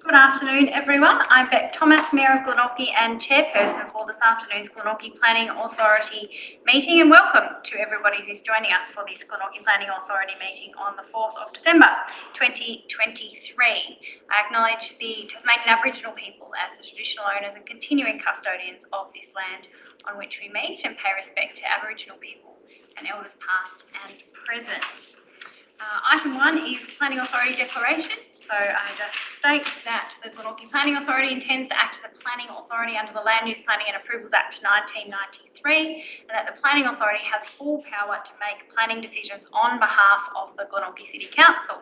Good afternoon, everyone. I'm Beck Thomas, Mayor of Glenorchy and Chairperson for this afternoon's Glenorchy Planning Authority meeting, and welcome to everybody who's joining us for this Glenorchy Planning Authority meeting on the 4th of December 2023. I acknowledge the Tasmanian Aboriginal people as the traditional owners and continuing custodians of this land on which we meet, and pay respect to Aboriginal people and elders past and present. Item 1 is Planning Authority Declaration. So I just state that the Glenorchy Planning Authority intends to act as a planning authority under the Land Use Planning and Approvals Act 1993, and that the Planning Authority has full power to make planning decisions on behalf of the Glenorchy City Council.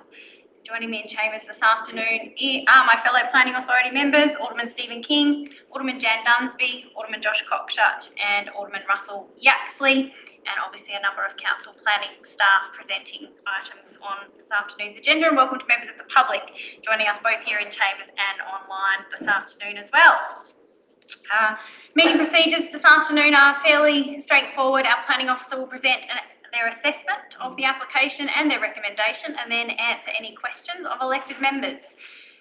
Joining me in chambers this afternoon are my fellow Planning Authority members, Alderman Stephen King, Alderman Jan Dunsby, Alderman Josh Cockshut and Alderman Russell Yaxley, and obviously a number of council planning staff presenting items on this afternoon's agenda, and welcome to members of the public joining us both here in chambers and online this afternoon as well. Meeting procedures this afternoon are fairly straightforward. Our planning officer will present their assessment of the application and their recommendation, and then answer any questions of elected members.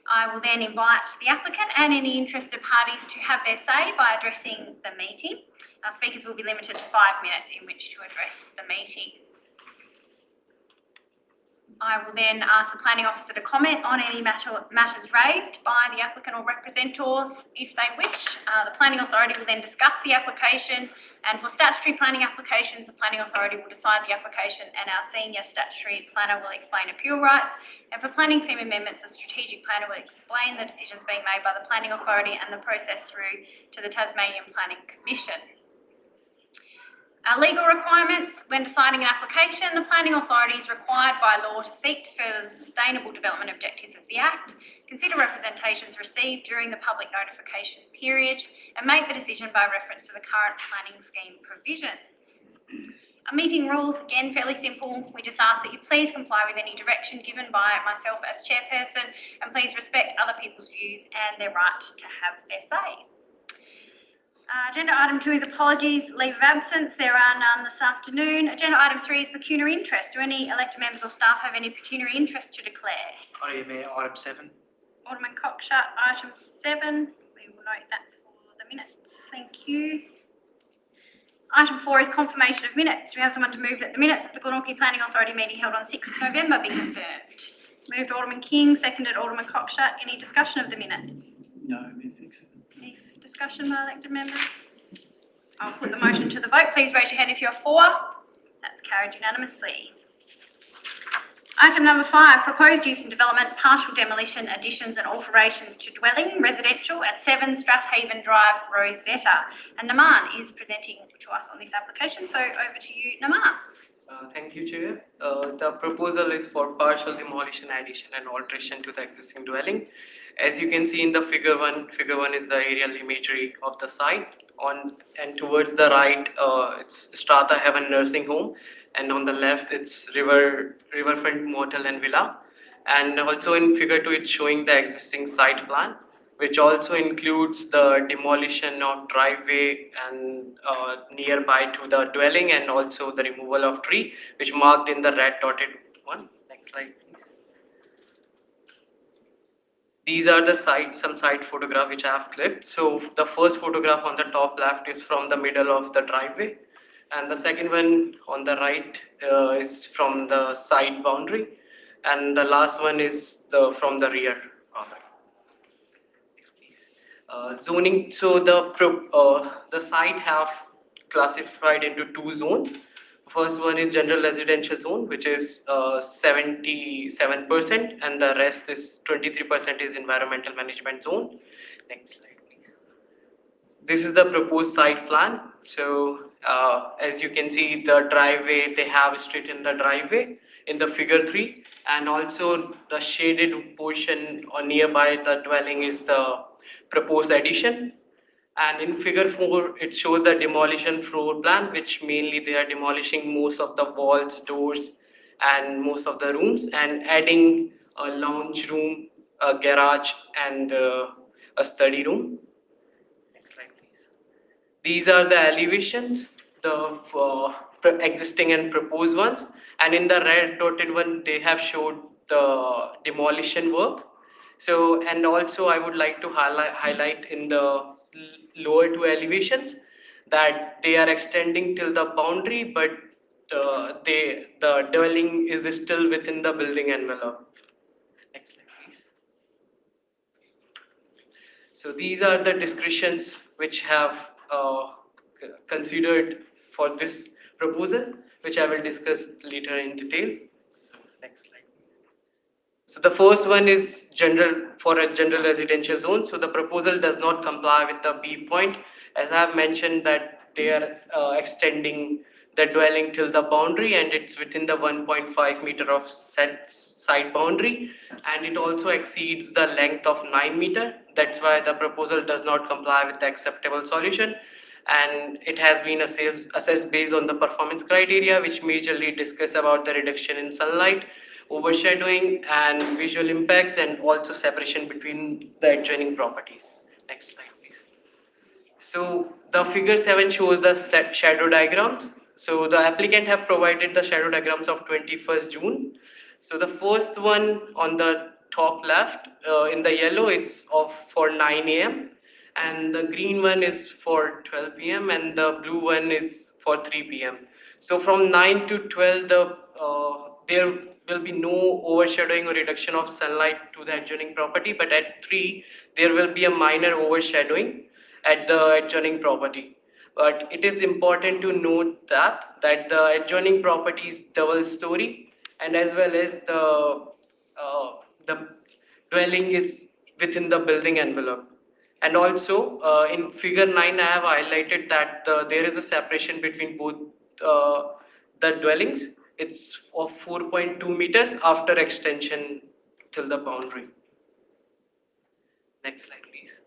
I will then invite the applicant and any interested parties to have their say by addressing the meeting. Our speakers will be limited to 5 minutes in which to address the meeting. I will then ask the planning officer to comment on any matters raised by the applicant or representatives if they wish. The planning authority will then discuss the application, and for statutory planning applications, the planning authority will decide the application and our senior statutory planner will explain appeal rights. And for planning scheme amendments, the strategic planner will explain the decisions being made by the planning authority and the process through to the Tasmanian Planning Commission. Legal requirements. When deciding an application, the planning authority is required by law to seek to further the sustainable development objectives of the Act, consider representations received during the public notification period, and make the decision by reference to the current planning scheme provisions. Our meeting rules, again, fairly simple. We just ask that you please comply with any direction given by myself as chairperson, and please respect other people's views and their right to have their say. Agenda item 2 is apologies, leave of absence. There are none this afternoon. Agenda item 3 is pecuniary interest. Do any elected members or staff have any pecuniary interest to declare? Mayor, item 7. Alderman Cockshut, item 7. We will note that for the minutes. Thank you. Item 4 is confirmation of minutes. Do we have someone to move that the minutes of the Glenorchy Planning Authority meeting held on 6th November be confirmed? Moved Alderman King, seconded Alderman Cockshut. Any discussion of the minutes? No, thanks. Any discussion by elected members? I'll put the motion to the vote. Please raise your hand if you're for. That's carried unanimously. Item number 5, proposed use and development, partial demolition, additions and alterations to dwelling, residential at 7 Strathaven Drive, Rosetta. And Naman is presenting to us on this application, so over to you, Naman. Thank you, Chair. The proposal is for partial demolition, addition and alteration to the existing dwelling. As you can see in the figure 1 is the aerial imagery of the site. And towards the right, it's Strata Heaven Nursing Home, and on the left, it's Riverfront Motel and Villa. And also in figure 2, it's showing the existing site plan, which also includes the demolition of driveway and nearby to the dwelling, and also the removal of tree, which marked in the red dotted one. Next slide, please. These are the some site photograph which I have clicked. So the first photograph on the top left is from the middle of the driveway, and the second one on the right is from the side boundary, and the last one is from the rear boundary. Zoning. So the site have classified into 2 zones. First one is general residential zone, which is 77%, and the rest is 23% is environmental management zone. Next slide, please. This is the proposed site plan. So as you can see, the driveway, they have straight in the driveway in the figure 3, and also the shaded portion or nearby the dwelling is the proposed addition. And in figure 4, it shows the demolition floor plan, which mainly they are demolishing most of the walls, doors, and most of the rooms, and adding a lounge room, a garage, and a study room. Next slide, please. These are the elevations, the existing and proposed ones. And in the red dotted one, they have showed the demolition work. So, and also I would like to highlight in the lower two elevations that they are extending till the boundary, but the dwelling is still within the building envelope. Next slide, please. So these are the descriptions which have considered for this proposal, which I will discuss later in detail. So next slide. So the first one is general for a general residential zone. So the proposal does not comply with the B point, as I have mentioned that they are extending the dwelling till the boundary, and it's within the 1.5 meter of set side boundary, and it also exceeds the length of 9 meter. That's why the proposal does not comply with the acceptable solution, and it has been assessed based on the performance criteria, which majorly discuss about the reduction in sunlight, overshadowing and visual impacts, and also separation between the adjoining properties. Next slide, please. So the figure 7 shows the shadow diagrams. So the applicant have provided the shadow diagrams of 21st June. So the first one on the top left in the yellow, it's of for 9 a.m. and the green one is for 12 p.m. and the blue one is for 3 p.m. So from 9 to 12, there will be no overshadowing or reduction of sunlight to the adjoining property, but at 3 there will be a minor overshadowing at the adjoining property. But it is important to note that the adjoining property is double story, and as well as the dwelling is within the building envelope. And also in figure 9 I have highlighted that there is a separation between both the dwellings. It's of 4.2 meters after extension till the boundary. Next slide, please.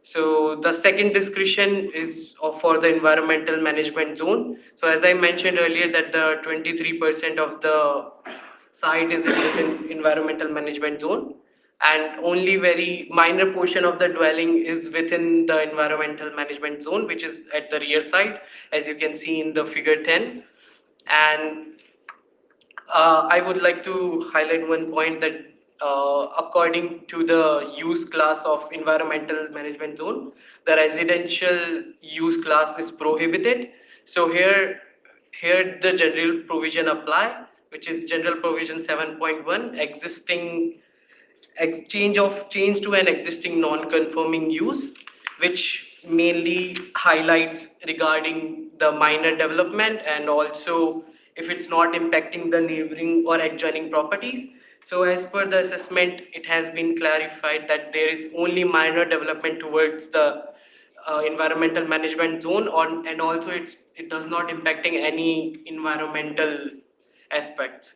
So the second description is for the environmental management zone. So as I mentioned earlier that the 23% of the site is within environmental management zone, and only very minor portion of the dwelling is within the environmental management zone, which is at the rear side, as you can see in the figure 10. And I would like to highlight one point that according to the use class of environmental management zone, the residential use class is prohibited. So here the general provision apply, which is general provision 7.1, existing change to an existing non-conforming use, which mainly highlights regarding the minor development and also if it's not impacting the neighboring or adjoining properties. So as per the assessment, it has been clarified that there is only minor development towards the environmental management zone, and also it does not impacting any environmental aspects.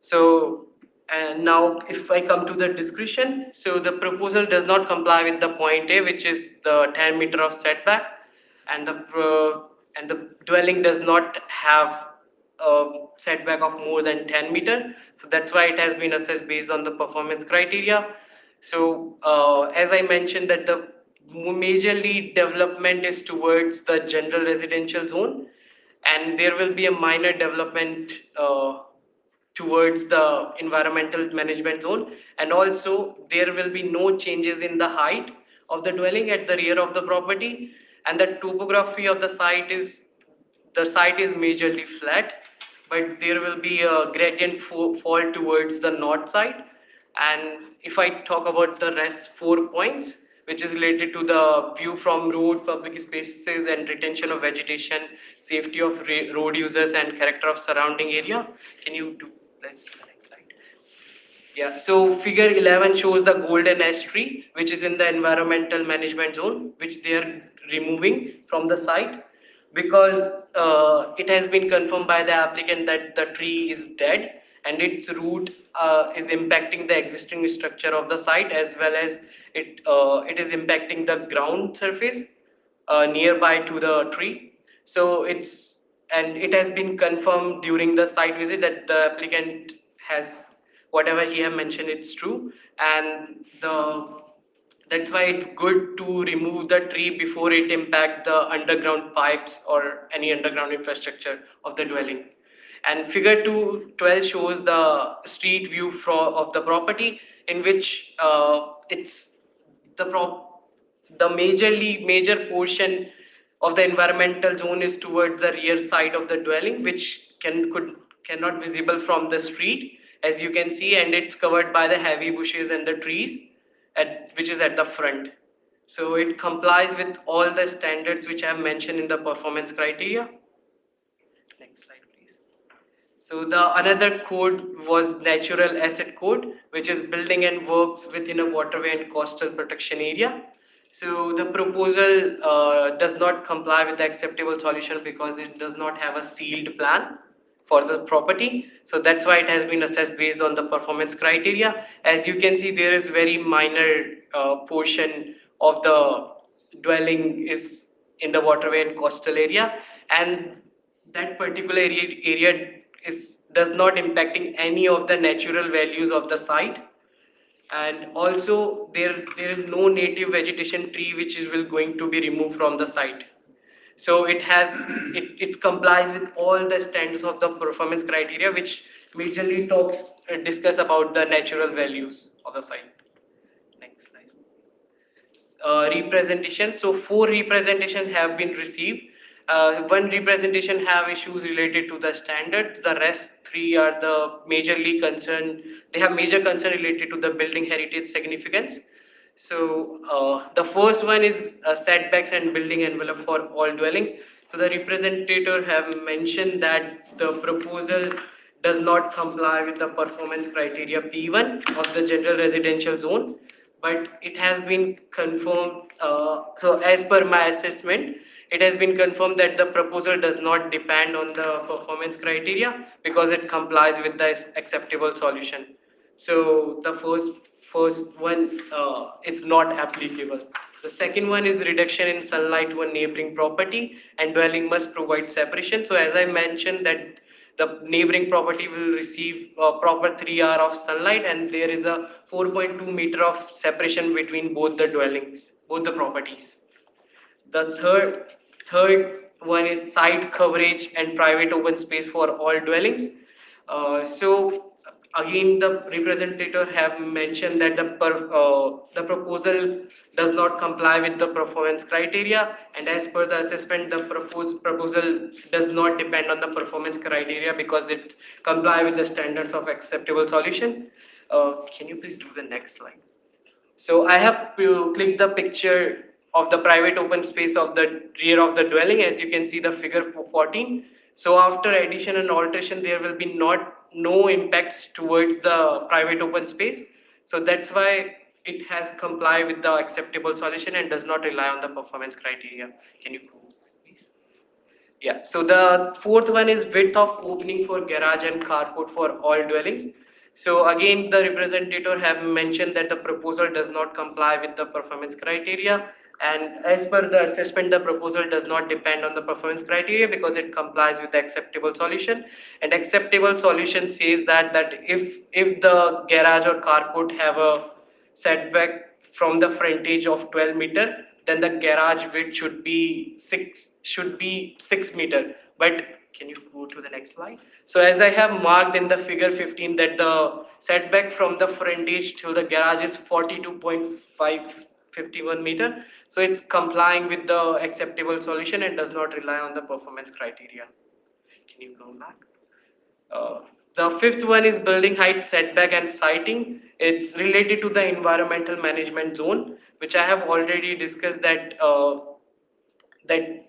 So, and now if I come to the description, so the proposal does not comply with the point A, which is the 10 meter of setback, and the dwelling does not have a setback of more than 10 meter. So that's why it has been assessed based on the performance criteria. So as I mentioned that the majorly development is towards the general residential zone, and there will be a minor development towards the environmental management zone, and also there will be no changes in the height of the dwelling at the rear of the property, and the topography of the site is majorly flat, but there will be a gradient fall towards the north side. And if I talk about the rest 4 points, which is related to the view from road, public spaces and retention of vegetation, safety of road users and character of surrounding area. Can you do, let's do the next slide. Yeah, so figure 11 shows the golden ash tree, which is in the environmental management zone, which they are removing from the site because it has been confirmed by the applicant that the tree is dead and its root is impacting the existing structure of the site, as well as it is impacting the ground surface nearby to the tree. So it has been confirmed during the site visit that the applicant has whatever he have mentioned, it's true, and that's why it's good to remove the tree before it impact the underground pipes or any underground infrastructure of the dwelling. And figure 12 shows the street view of the property in which it's the major portion of the environmental zone is towards the rear side of the dwelling, which cannot visible from the street, as you can see, and it's covered by the heavy bushes and the trees, which is at the front. So it complies with all the standards which I have mentioned in the performance criteria. Next slide, please. So the another code was natural asset code, which is building and works within a waterway and coastal protection area. So the proposal does not comply with the acceptable solution because it does not have a sealed plan for the property. So that's why it has been assessed based on the performance criteria. As you can see, there is very minor portion of the dwelling is in the waterway and coastal area, and that particular area does not impacting any of the natural values of the site, and also there is no native vegetation tree which will going to be removed from the site. So it complies with all the standards of the performance criteria, which majorly discuss about the natural values of the site. Next slide. Representation. So 4 representations have been received. One representation have issues related to the standards. The rest 3 are the majorly concerned. They have major concern related to the building heritage significance. So the first one is setbacks and building envelope for all dwellings. So the representative have mentioned that the proposal does not comply with the performance criteria P1 of the general residential zone, but it has been confirmed. So as per my assessment, it has been confirmed that the proposal does not depend on the performance criteria because it complies with the acceptable solution. So the first one, it's not applicable. The second one is reduction in sunlight to a neighboring property, and dwelling must provide separation. So as I mentioned that the neighboring property will receive a proper 3 hour of sunlight, and there is a 4.2 meter of separation between both the dwellings, both the properties. The third one is site coverage and private open space for all dwellings. So again, the representative have mentioned that the proposal does not comply with the performance criteria, and as per the assessment, the proposal does not depend on the performance criteria because it comply with the standards of acceptable solution. Can you please do the next slide? So I have clicked the picture of the private open space of the rear of the dwelling, as you can see the figure 14. So after addition and alteration, there will be no impacts towards the private open space. So that's why it has complied with the acceptable solution and does not rely on the performance criteria. Can you go, please? Yeah, so the fourth one is width of opening for garage and carport for all dwellings. So again, the representative have mentioned that the proposal does not comply with the performance criteria, and as per the assessment, the proposal does not depend on the performance criteria because it complies with the acceptable solution. And acceptable solution says that if the garage or carport have a setback from the frontage of 12 meter, then the garage width should be 6 meter. But can you go to the next slide? So as I have marked in the figure 15 that the setback from the frontage to the garage is 42.551 meter. So it's complying with the acceptable solution and does not rely on the performance criteria. Can you go back? The fifth one is building height, setback and siting. It's related to the environmental management zone, which I have already discussed that the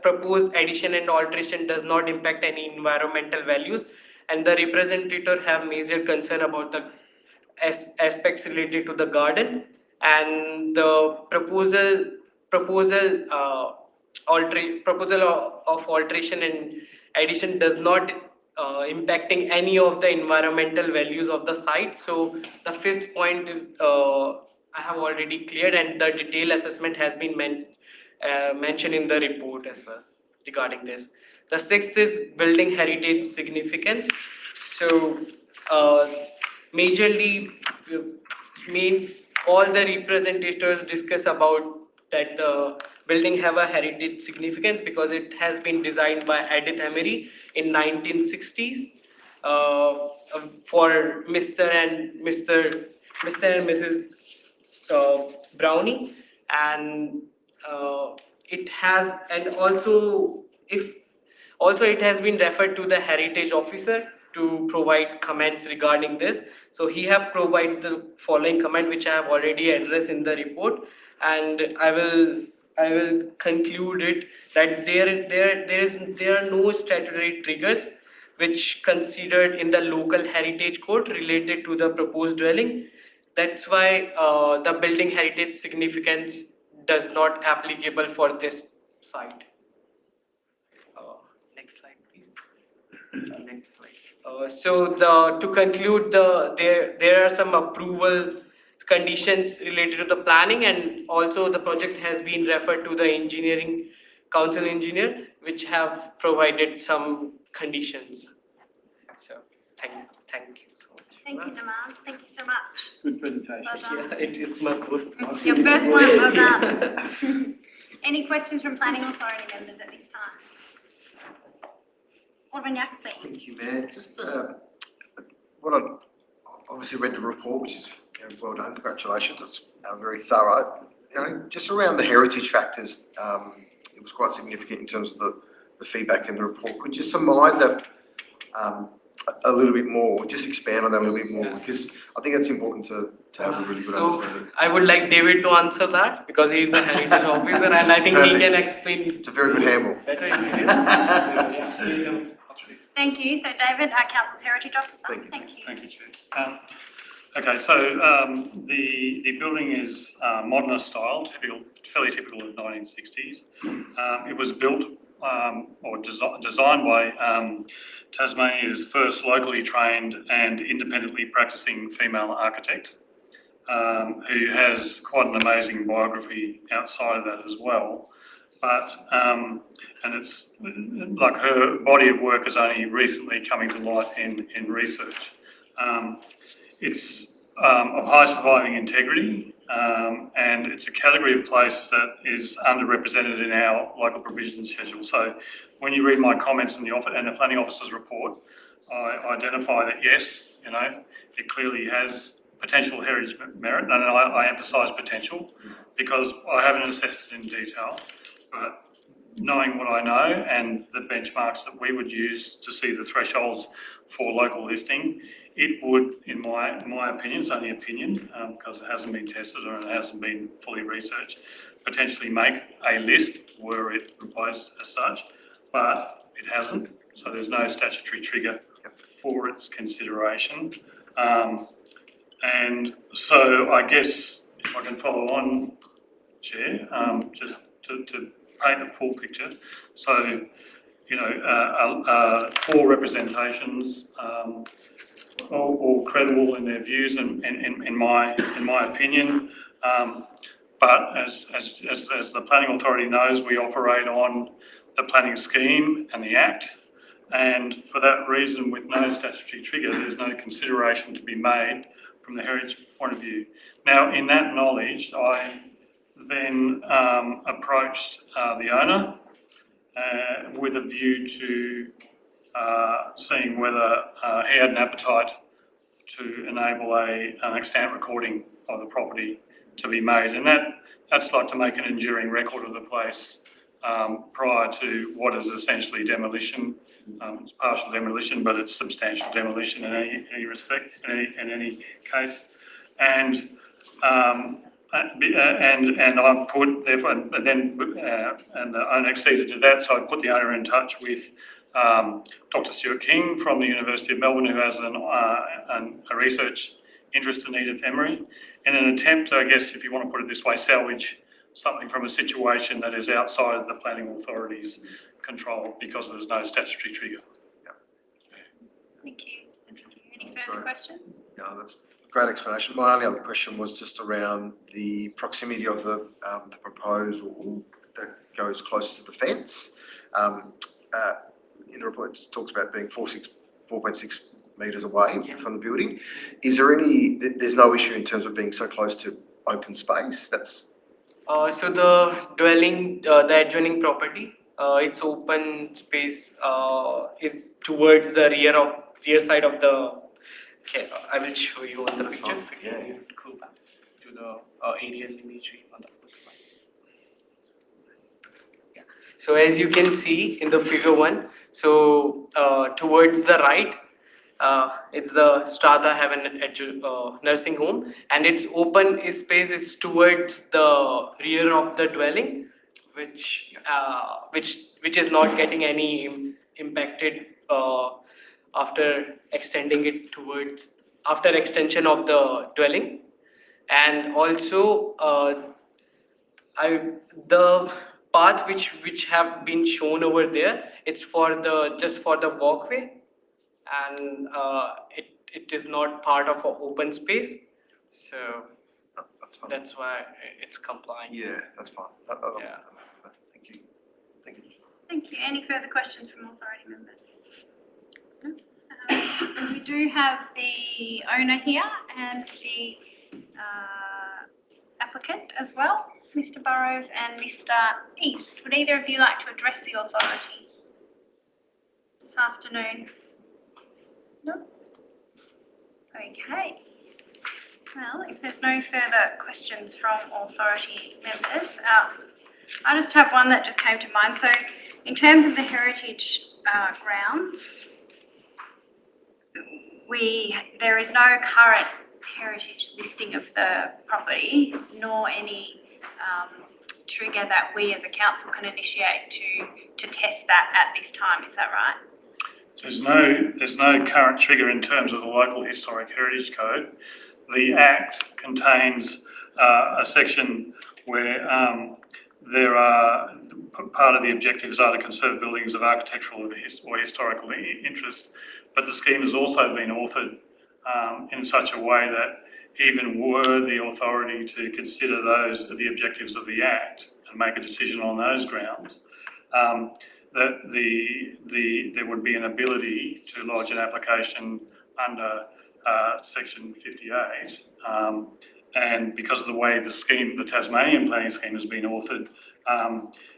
proposed addition and alteration does not impact any environmental values, and the representative have major concern about the aspects related to the garden, and the proposal of alteration and addition does not impacting any of the environmental values of the site. So the fifth point I have already cleared, and the detailed assessment has been mentioned in the report as well regarding this. The sixth is building heritage significance. So majorly all the representatives discuss about that the building have a heritage significance because it has been designed by Edith Emery in 1960s for Mr. and Mr. Mr. and Mrs. Brownie, and it has, and also if also it has been referred to the heritage officer to provide comments regarding this. So he have provided the following comment which I have already addressed in the report, and I will conclude it that there are no statutory triggers which considered in the local heritage code related to the proposed dwelling. That's why the building heritage significance does not applicable for this site. Next slide, please. Next slide. To conclude, there are some approval conditions related to the planning, and also the project has been referred to the engineering council engineer, which have provided some conditions. So thank you so much. Thank you, Naman. Thank you so much. Good presentation. Well done. Yeah, it's my first one. Your first one, well done. Any questions from planning authority members at this time? Alderman Yaxley. Thank you, Mayor. Just what I obviously read the report, which is well done. Congratulations. It's very thorough. Just around the heritage factors, it was quite significant in terms of the feedback in the report. Could you surmise that a little bit more, just expand on that a little bit more? Because I think it's important to have a really good understanding. I would like David to answer that because he is the heritage officer, and I think he Perfect. can explain It's a very good handle. better in detail. Thank you. So David, our council's heritage officer. Thank you. Thank you. Thank you, Chair. Okay, so the building is modernist style, fairly typical of 1960s. It was built or designed by Tasmania's first locally trained and independently practicing female architect, who has quite an amazing biography outside of that as well. But and it's like her body of work is only recently coming to light in research. It's of high surviving integrity, and it's a category of place that is underrepresented in our local provision schedule. So when you read my comments in the planning officer's report, I identify that yes, it clearly has potential heritage merit, and I emphasise potential because I haven't assessed it in detail. But knowing what I know and the benchmarks that we would use to see the thresholds for local listing, it would, in my opinion, it's only opinion because it hasn't been tested or it hasn't been fully researched, potentially make a list were it proposed as such, but it hasn't. So there's no statutory trigger for its consideration. And so I guess if I can follow on, Chair, just to paint a full picture. So, 4 representations, all credible in their views and in my opinion. But as the planning authority knows, we operate on the planning scheme and the Act. And for that reason, with no statutory trigger, there's no consideration to be made from the heritage point of view. Now, in that knowledge, I then approached the owner with a view to seeing whether he had an appetite to enable an extant recording of the property to be made. And that's like to make an enduring record of the place prior to what is essentially demolition. It's partial demolition, but it's substantial demolition in any respect, in any case. And I put therefore, and the owner acceded to that, so I put the owner in touch with Dr. Stuart King from the University of Melbourne, who has a research interest in Edith Emery, in an attempt to, I guess, if you want to put it this way, salvage something from a situation that is outside of the planning authority's control because there's no statutory trigger. Thank you. Any That's further great. questions? No, that's a great explanation. My only other question was just around the proximity of the proposal that goes close to the fence. In the report, it talks about being 4.6 metres away from the building. Is there there's no issue in terms of being so close to open space? So the dwelling, the adjoining property, its open space is towards the rear side of the Okay, I will show you on the That's picture. fine. So Yeah, you yeah. go back to the aerial imagery on the first slide. Yeah. So as you can see in the figure 1, so towards the right, it's the Strata Heaven nursing home, and its open space is towards the rear of the dwelling, which is not getting any impacted after extending it towards after extension of the dwelling. And also the path which have been shown over there, it's for the just for the walkway, and it is not part of an open space, so No, that's fine. that's why it's complying. Yeah, that's fine. Yeah. Thank you. Thank you. Thank you. Any further questions from authority members? No? We do have the owner here and the applicant as well, Mr. Burrows and Mr. East. Would either of you like to address the authority this afternoon? No? Okay. Well, if there's no further questions from authority members, I just have one that just came to mind. So in terms of the heritage grounds, there is no current heritage listing of the property, nor any trigger that we as a council can initiate to test that at this time. Is that right? There's no current trigger in terms of the local historic heritage code. The Act contains a section where there are, part of the objectives are to conserve buildings of architectural or historical interest, but the scheme has also been authored in such a way that even were the authority to consider those the objectives of the Act and make a decision on those grounds, that there would be an ability to lodge an application under section 58, and because of the way the scheme, the Tasmanian planning scheme has been authored,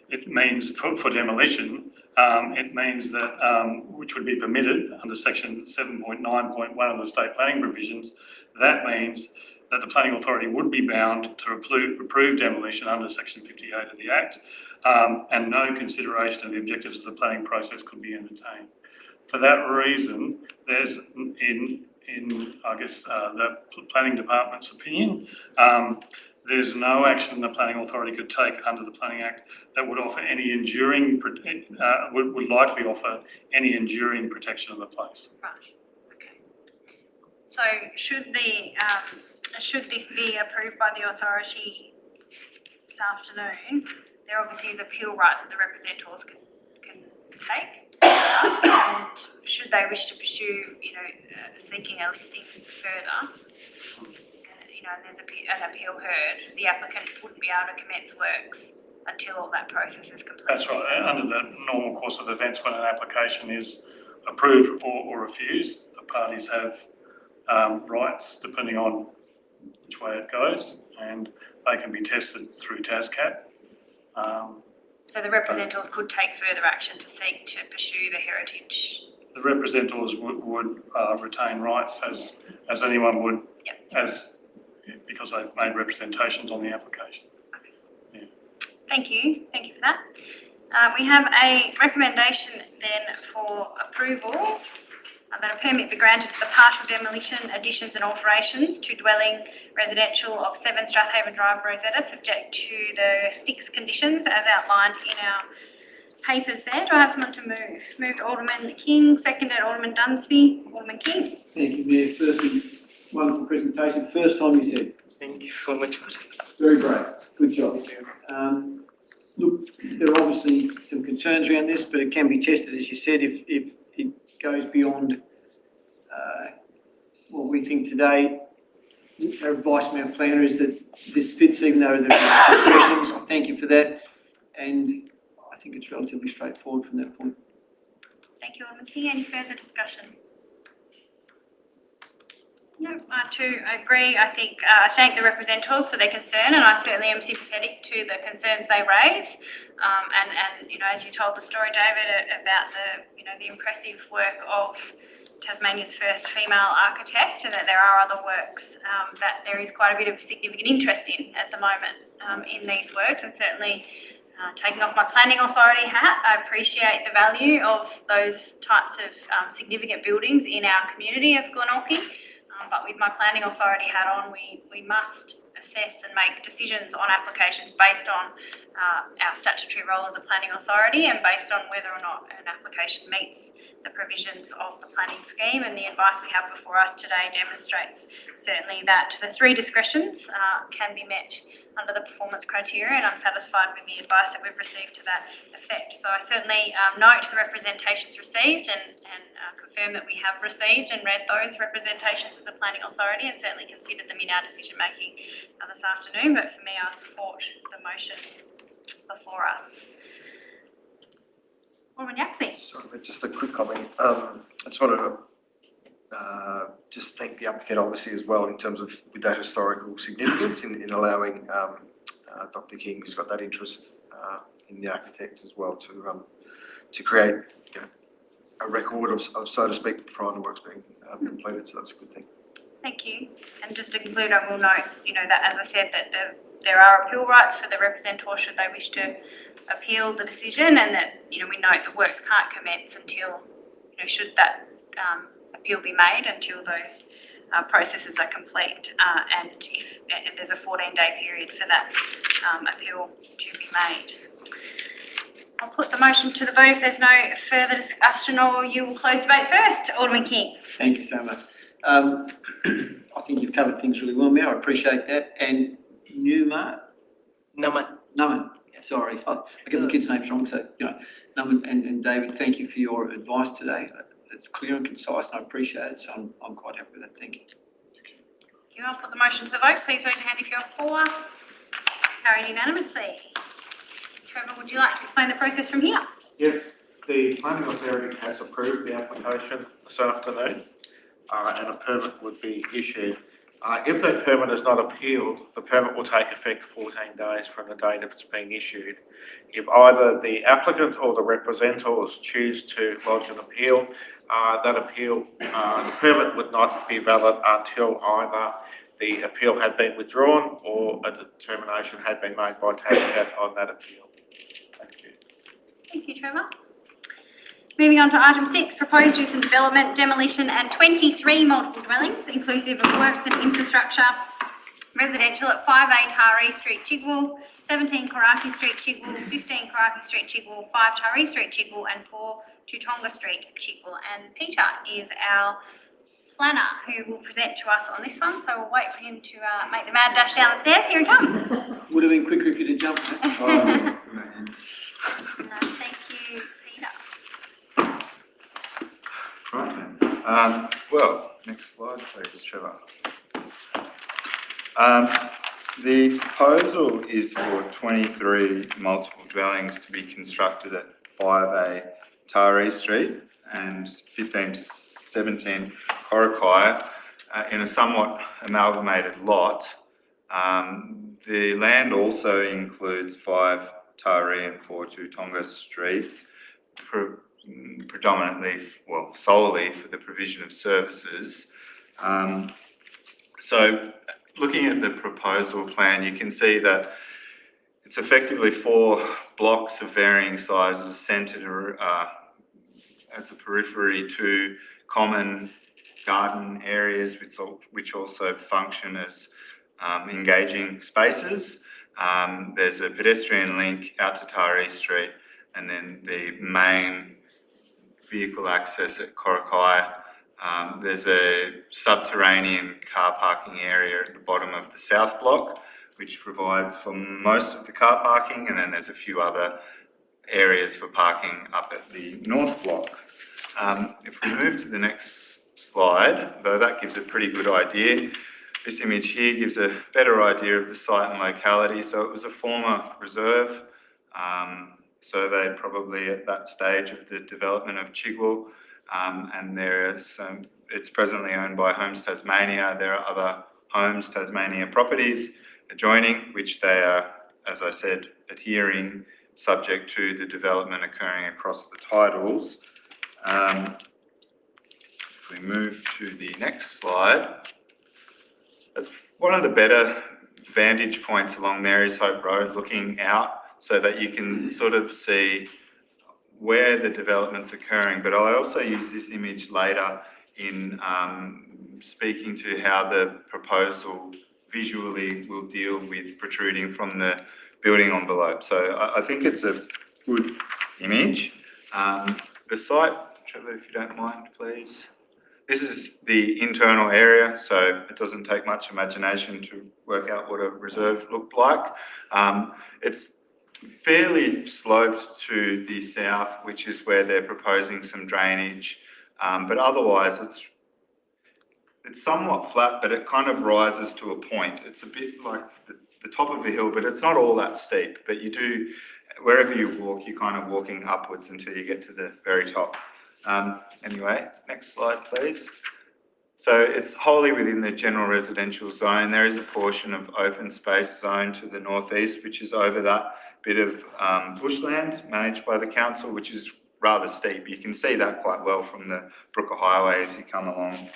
it means for demolition, it means that, which would be permitted under section 7.9.1 of the state planning provisions, that means that the planning authority would be bound to approve demolition under section 58 of the Act, and no consideration of the objectives of the planning process could be entertained. For that reason, there's in I guess the planning department's opinion, there's no action the planning authority could take under the Planning Act that would offer any enduring, would likely offer any enduring protection of the place. Right. Okay. So should this be approved by the authority this afternoon, there obviously is appeal rights that the representatives can take. And should they wish to pursue, seeking a listing further, and there's an appeal heard, the applicant wouldn't be able to commence works until all that process is completed. That's right. Under the normal course of events, when an application is approved or refused, the parties have rights depending on which way it goes, and they can be tested through TASCAT. So the representatives could take further action to seek to pursue the heritage. The representatives would retain rights as anyone would, Yep. because they've made representations on the application. Thank you for that. We have a recommendation then for approval that a permit be granted for the partial demolition, additions and alterations to dwelling residential of 7 Strathaven Drive, Rosetta, subject to the 6 conditions as outlined in our papers there. Do I have someone to move? Moved Alderman King, seconded Alderman Dunsby. Alderman King. Thank you, Mayor. Firstly, wonderful presentation. First time you said. Thank you so much. Very brave. Good job. Look, there are obviously some concerns around this, but it can be tested, as you said, if it goes beyond what we think today. Our advice from our planner is that this fits, even though there are discretions. I thank you for that, and I think it's relatively straightforward from that point. Thank you, Alderman King. Any further discussion? No, I too agree. I think I thank the representatives for their concern, and I certainly am sympathetic to the concerns they raise. And as you told the story, David, about the the impressive work of Tasmania's first female architect, and that there are other works that there is quite a bit of significant interest in at the moment in these works, and certainly taking off my planning authority hat, I appreciate the value of those types of significant buildings in our community of Glenorchy. But with my planning authority hat on, we must assess and make decisions on applications based on our statutory role as a planning authority and based on whether or not an application meets the provisions of the planning scheme. And the advice we have before us today demonstrates certainly that the three discretions can be met under the performance criteria, and I'm satisfied with the advice that we've received to that effect. So I certainly note the representations received and confirm that we have received and read those representations as a planning authority, and certainly considered them in our decision making this afternoon. But for me, I support the motion before us. Alderman Yaxley. Sorry, but just a quick comment. I just wanted to just thank the applicant obviously as well in terms of with that historical significance in allowing Dr. King, who's got that interest in the architect as well, to create a record of, so to speak, prior to works being completed. So that's a good thing. Thank you. And just to conclude, I will note, that as I said, that there are appeal rights for the representor should they wish to appeal the decision, and that, we note that works can't commence until, should that appeal be made until those processes are complete, and if there's a 14-day period for that appeal to be made. I'll put the motion to the vote if there's no further discussion, or you will close debate first. Alderman King. Thank you so much. I think you've covered things really well, Mayor. I appreciate that. And Numa? Numan. Sorry, I get my kids' names wrong, so, Numan and David, thank you for your advice today. It's clear and concise, and I appreciate it, so I'm quite happy with that. Thank you. Thank you. I'll put the motion to the vote. Please raise your hand if you're for. Carried unanimously. Trevor, would you like to explain the process from here? Yes, the planning authority has approved the application this afternoon, and a permit would be issued. If that permit is not appealed, the permit will take effect 14 days from the date of it's being issued. If either the applicant or the representatives choose to lodge an appeal, the permit would not be valid until either the appeal had been withdrawn or a determination had been made by TASCAT on that appeal. Thank you. Thank you, Trevor. Moving on to item 6, proposed use and development, demolition and 23 multiple dwellings, inclusive of works and infrastructure, residential at 5A Taree Street, Chigwell, 17 Karaki Street, Chigwell, 15 Karaki Street, Chigwell, 5 Taree Street, Chigwell, and 4 Tutonga Street, Chigwell. And Peter is our planner who will present to us on this one, so we'll wait for him to make the mad dash down the stairs. Here he comes. Would have been quicker if you'd have jumped. Thank you, Peter. Right then. Well, next slide, please, Trevor. The proposal is for 23 multiple dwellings to be constructed at 5A Taree Street and 15 to 17 Glenorchy in a somewhat amalgamated lot. The land also includes 5 Taree and 4 Tutonga Streets, predominantly, solely for the provision of services. So looking at the proposal plan, you can see that it's effectively 4 blocks of varying sizes centred as a periphery to common garden areas which also function as engaging spaces. There's a pedestrian link out to Taree Street, and then the main vehicle access at Glenorchy. There's a subterranean car parking area at the bottom of the south block, which provides for most of the car parking, and then there's a few other areas for parking up at the north block. If we move to the next slide, though that gives a pretty good idea, this image here gives a better idea of the site and locality. So it was a former reserve, surveyed probably at that stage of the development of Chigwell, and it's presently owned by Homes Tasmania. There are other Homes Tasmania properties adjoining, which they are, as I said, adhering subject to the development occurring across the titles. If we we move to the next slide, that's one of the better vantage points along Marys Hope Road, looking out so that you can sort of see where the development's occurring. But I also use this image later in speaking to how the proposal visually will deal with protruding from the building envelope. So I think it's a good image. The site, Trevor, if you don't mind, please. This is the internal area, so it doesn't take much imagination to work out what a reserve looked like. It's fairly sloped to the south, which is where they're proposing some drainage. But otherwise, it's somewhat flat, but it kind of rises to a point. It's a bit like the top of a hill, but it's not all that steep. But you do, wherever you walk, you're kind of walking upwards until you get to the very top. Anyway, next slide, please. So it's wholly within the general residential zone. There is a portion of open space zone to the northeast, which is over that bit of bushland managed by the council, which is rather steep. You can see that quite well from the Brooker Highway as you come along.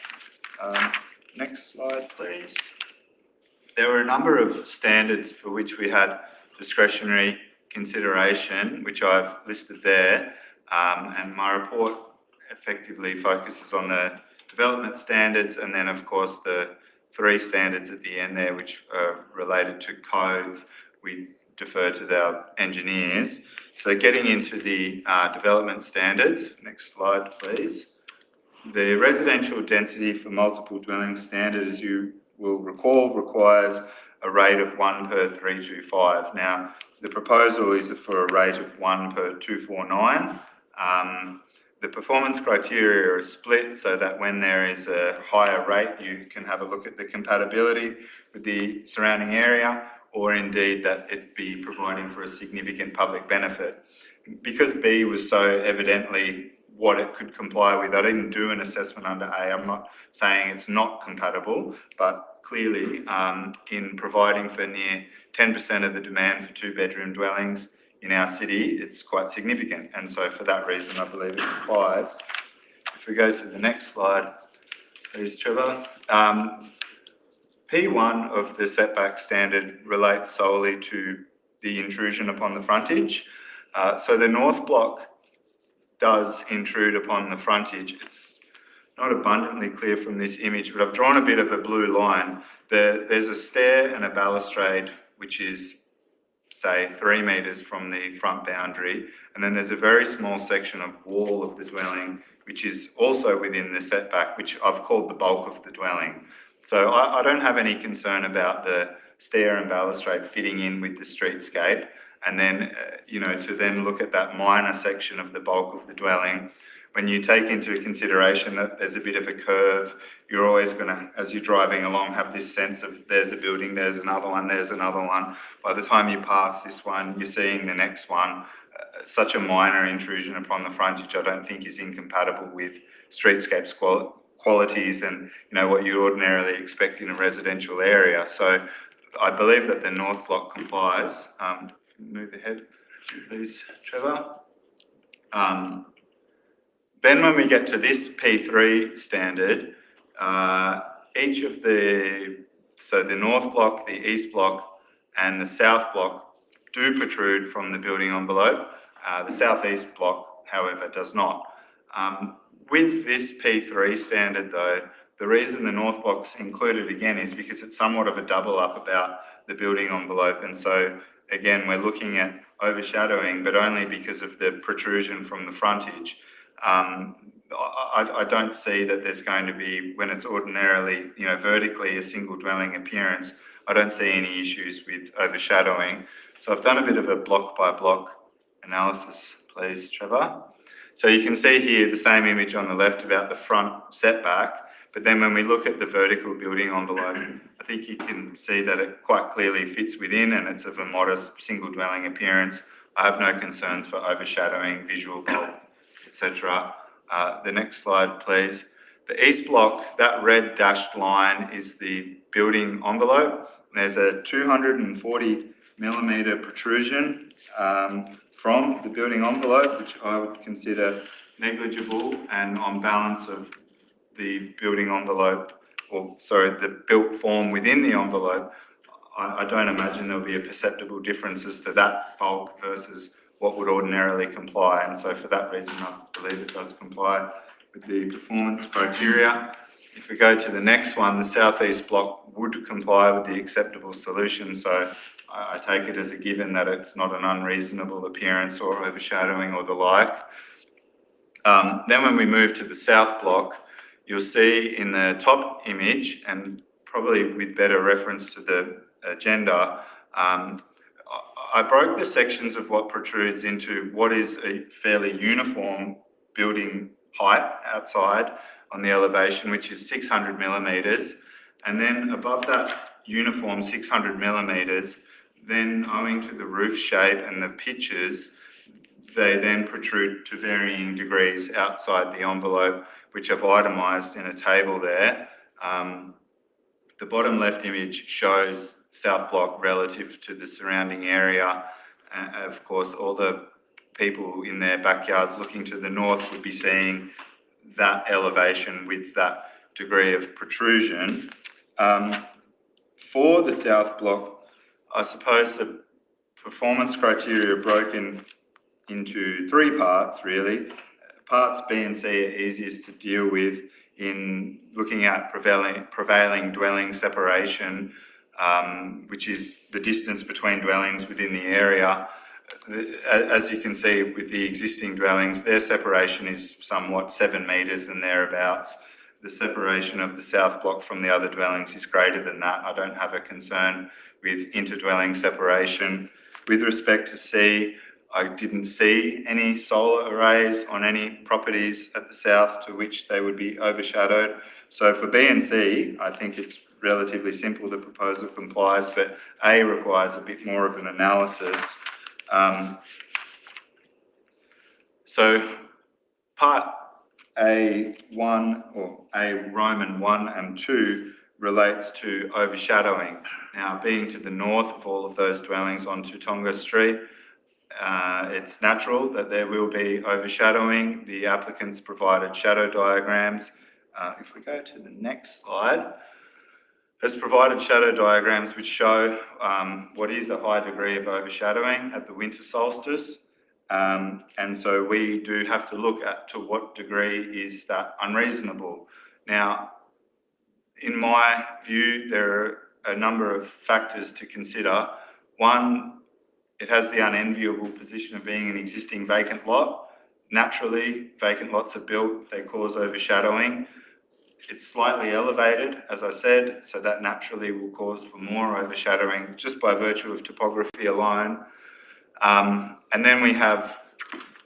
Next slide, please. There were a number of standards for which we had discretionary consideration, which I've listed there, and my report effectively focuses on the development standards and then, of course, the 3 standards at the end there, which are related to codes. We defer to our engineers. So getting into the development standards, next slide, please. The residential density for multiple dwelling standard, as you will recall, requires a rate of 1 per 325. Now, the proposal is for a rate of 1 per 249. The performance criteria are split so that when there is a higher rate, you can have a look at the compatibility with the surrounding area, or indeed that it be providing for a significant public benefit. Because B was so evidently what it could comply with, I didn't do an assessment under A. I'm not saying it's not compatible, but clearly in providing for near 10% of the demand for 2-bedroom dwellings in our city, it's quite significant. And so for that reason, I believe it applies. If we go to the next slide, please, Trevor. P1 of the setback standard relates solely to the intrusion upon the frontage. So the north block does intrude upon the frontage. It's not abundantly clear from this image, but I've drawn a bit of a blue line. There's a stair and a balustrade, which is, say, 3 metres from the front boundary, and then there's a very small section of wall of the dwelling, which is also within the setback, which I've called the bulk of the dwelling. So I don't have any concern about the stair and balustrade fitting in with the streetscape, and then, to then look at that minor section of the bulk of the dwelling. When you take into consideration that there's a bit of a curve, you're always going to, as you're driving along, have this sense of there's a building, there's another one, there's another one. By the time you pass this one, you're seeing the next one. Such a minor intrusion upon the frontage, I don't think is incompatible with streetscape qualities and what you ordinarily expect in a residential area. So I believe that the north block complies. Move ahead, please, Trevor. Then when we get to this P3 standard, each of the north block, the east block and the south block do protrude from the building envelope. The southeast block, however, does not. With this P3 standard though, the reason the north block's included again is because it's somewhat of a double up about the building envelope, and so again we're looking at overshadowing, but only because of the protrusion from the frontage. I don't see that there's going to be, when it's ordinarily, vertically a single dwelling appearance, I don't see any issues with overshadowing. So I've done a bit of a block by block analysis, please, Trevor. So you can see here the same image on the left about the front setback, but then when we look at the vertical building envelope, I think you can see that it quite clearly fits within and it's of a modest single dwelling appearance. I have no concerns for overshadowing, visual bulk, etc. The next slide, please. The east block, that red dashed line is the building envelope. There's a 240 millimetre protrusion from the building envelope, which I would consider negligible and on balance of the building envelope, the built form within the envelope, I don't imagine there'll be a perceptible difference as to that bulk versus what would ordinarily comply. And so for that reason, I believe it does comply with the performance criteria. If we go to the next one, the southeast block would comply with the acceptable solution. So I take it as a given that it's not an unreasonable appearance or overshadowing or the like. Then when we move to the south block, you'll see in the top image, and probably with better reference to the agenda, I broke the sections of what protrudes into what is a fairly uniform building height outside on the elevation, which is 600 millimetres. And then above that uniform 600 millimetres, then owing to the roof shape and the pitches, they then protrude to varying degrees outside the envelope, which I've itemised in a table there. The bottom left image shows south block relative to the surrounding area. Of course, all the people in their backyards looking to the north would be seeing that elevation with that degree of protrusion. For the south block, I suppose the performance criteria are broken into three parts, really. Parts B and C are easiest to deal with in looking at prevailing dwelling separation, which is the distance between dwellings within the area. As you can see with the existing dwellings, their separation is somewhat 7 metres and thereabouts. The separation of the south block from the other dwellings is greater than that. I don't have a concern with interdwelling separation. With respect to C, I didn't see any solar arrays on any properties at the south to which they would be overshadowed. So for B and C, I think it's relatively simple, the proposal complies, but A requires a bit more of an analysis. So part A1 or A Roman 1 and 2 relates to overshadowing. Now, being to the north of all of those dwellings on Tutonga Street, it's natural that there will be overshadowing. The applicants provided shadow diagrams. If we go to the next slide, has provided shadow diagrams which show what is a high degree of overshadowing at the winter solstice. And so we do have to look at to what degree is that unreasonable. Now, in my view, there are a number of factors to consider. One, it has the unenviable position of being an existing vacant lot. Naturally, vacant lots are built, they cause overshadowing. It's slightly elevated, as I said, so that naturally will cause for more overshadowing just by virtue of topography alone. And then we have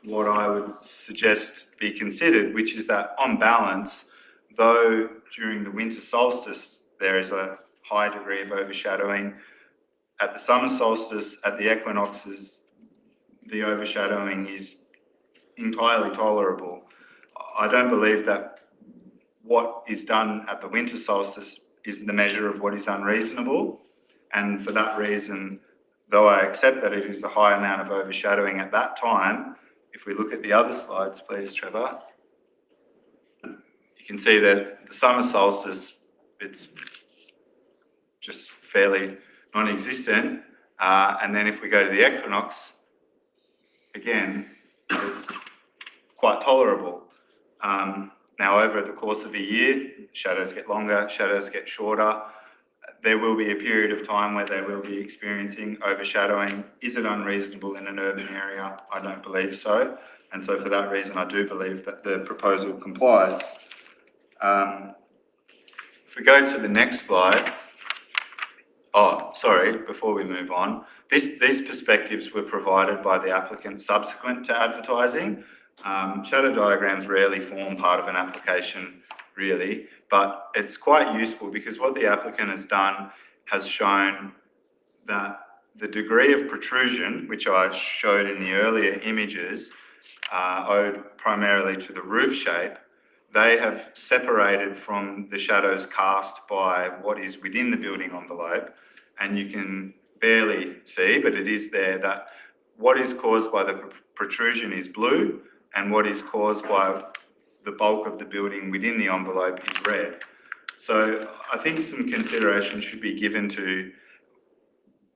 what I would suggest be considered, which is that on balance, though during the winter solstice there is a high degree of overshadowing, at the summer solstice, at the equinoxes, the overshadowing is entirely tolerable. I don't believe that what is done at the winter solstice is the measure of what is unreasonable. And for that reason, though I accept that it is a high amount of overshadowing at that time, if we look at the other slides, please, Trevor, you can see that the summer solstice, it's just fairly non-existent. And then if we go to the equinox, again, it's quite tolerable. Now, over the course of a year, shadows get longer, shadows get shorter. There will be a period of time where they will be experiencing overshadowing. Is it unreasonable in an urban area? I don't believe so. And so for that reason, I do believe that the proposal complies. If we go to the next slide, before we move on, these perspectives were provided by the applicant subsequent to advertising. Shadow diagrams rarely form part of an application, really, but it's quite useful because what the applicant has done has shown that the degree of protrusion, which I showed in the earlier images, owed primarily to the roof shape. They have separated from the shadows cast by what is within the building envelope, and you can barely see, but it is there, that what is caused by the protrusion is blue, and what is caused by the bulk of the building within the envelope is red. So I think some consideration should be given to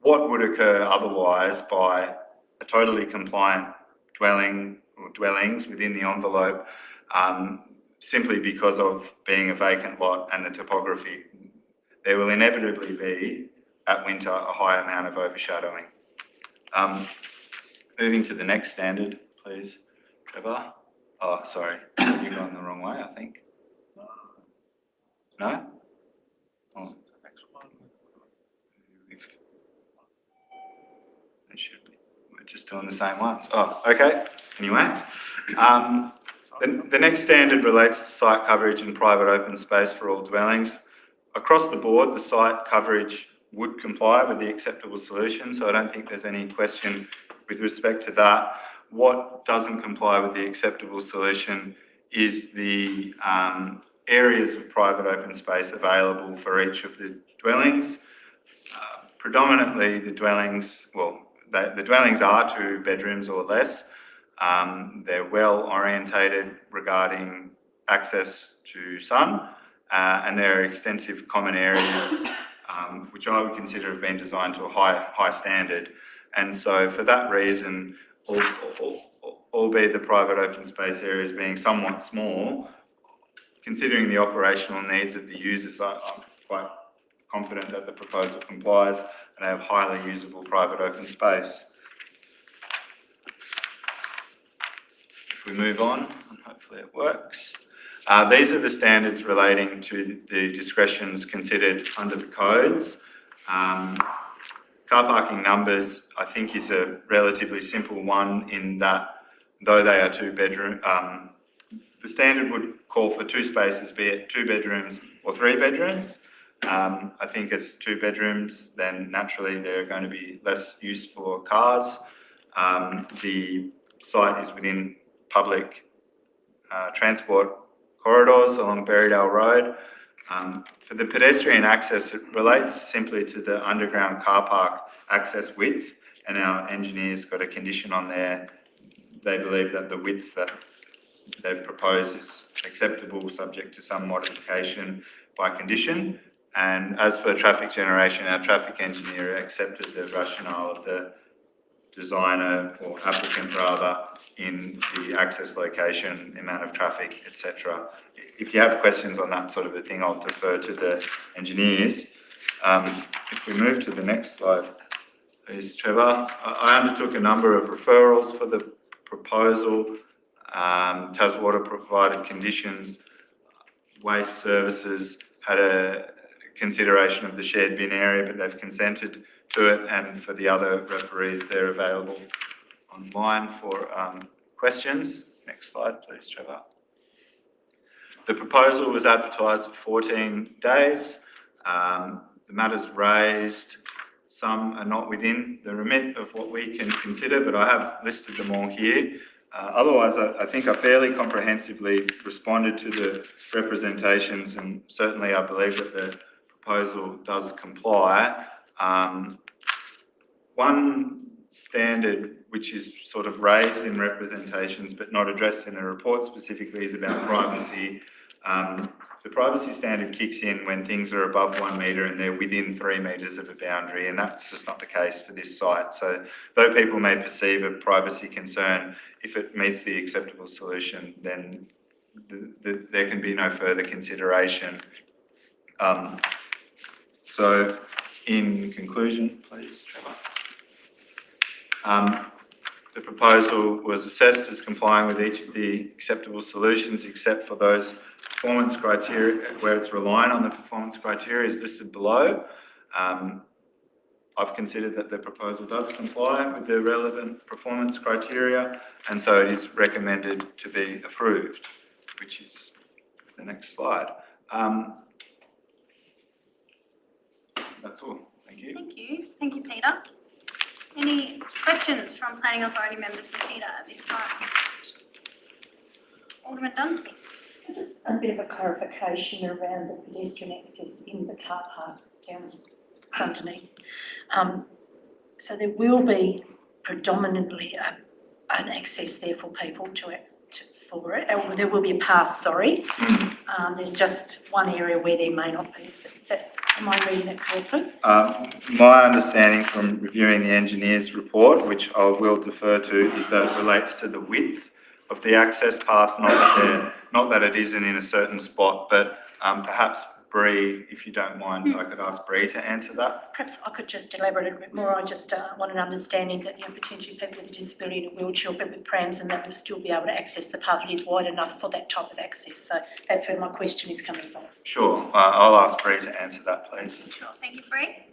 what would occur otherwise by a totally compliant dwelling or dwellings within the envelope, simply because of being a vacant lot and the topography. There will inevitably be, at winter, a high amount of overshadowing. Moving to the next standard, please, Trevor. Oh, sorry, you've gone the wrong way, I think. No? Oh, Next one. it should be. We're just doing the same ones. Oh, okay. Anyway, the next standard relates to site coverage and private open space for all dwellings. Across the board, the site coverage would comply with the acceptable solution, so I don't think there's any question with respect to that. What doesn't comply with the acceptable solution is the areas of private open space available for each of the dwellings. Predominantly, the dwellings, the dwellings are 2 bedrooms or less. They're well orientated regarding access to sun, and there are extensive common areas which I would consider have been designed to a high standard. And so for that reason, albeit the private open space areas being somewhat small, considering the operational needs of the users, I'm quite confident that the proposal complies and they have highly usable private open space. If we move on, and hopefully it works. These are the standards relating to the discretions considered under the codes. Car parking numbers, I think, is a relatively simple one in that, though they are 2 bedroom, the standard would call for 2 spaces, be it 2 bedrooms or 3 bedrooms. I think as 2 bedrooms, then naturally there are going to be less use for cars. The site is within public transport corridors along Berrydale Road. For the pedestrian access, it relates simply to the underground car park access width, and our engineers got a condition on there. They believe that the width that they've proposed is acceptable, subject to some modification by condition. And as for traffic generation, our traffic engineer accepted the rationale of the designer, or applicant rather, in the access location, the amount of traffic, etc. If you have questions on that sort of a thing, I'll defer to the engineers. If we move to the next slide, please, Trevor. I undertook a number of referrals for the proposal. Taswater provided conditions. Waste Services had a consideration of the shared bin area, but they've consented to it. And for the other referees, they're available online for questions. Next slide, please, Trevor. The proposal was advertised for 14 days. The matters raised, some are not within the remit of what we can consider, but I have listed them all here. Otherwise, I think I fairly comprehensively responded to the representations, and certainly I believe that the proposal does comply. One standard which is sort of raised in representations but not addressed in the report specifically is about privacy. The privacy standard kicks in when things are above 1 metre and they're within 3 metres of a boundary, and that's just not the case for this site. So though people may perceive a privacy concern, if it meets the acceptable solution, then there can be no further consideration. So in conclusion, please, Trevor. The proposal was assessed as complying with each of the acceptable solutions, except for those performance criteria where it's relying on the performance criteria is listed below. I've considered that the proposal does comply with the relevant performance criteria, and so it is recommended to be approved, which is the next slide. That's all. Thank you. Thank you. Thank you, Peter. Any questions from Planning Authority members for Peter at this time? Alderman Dunsby. Just a bit of a clarification around the pedestrian access in the car park that's down it's underneath. So there will be predominantly an access there for people for it, or there will be a path, sorry. There's just one area where there may not be. Am I reading it correctly? My understanding from reviewing the engineer's report, which I will defer to, is that it relates to the width of the access path, not that it isn't in a certain spot, but perhaps Bree, if you don't mind, I could ask Bree to answer that. Perhaps I could just elaborate a bit more. I just want an understanding that, potentially people with a disability in a wheelchair or people with prams and that will still be able to access the path. It is wide enough for that type of access. So that's where my question is coming from. Sure, I'll ask Bree to answer that, please. Sure, thank you, Bree.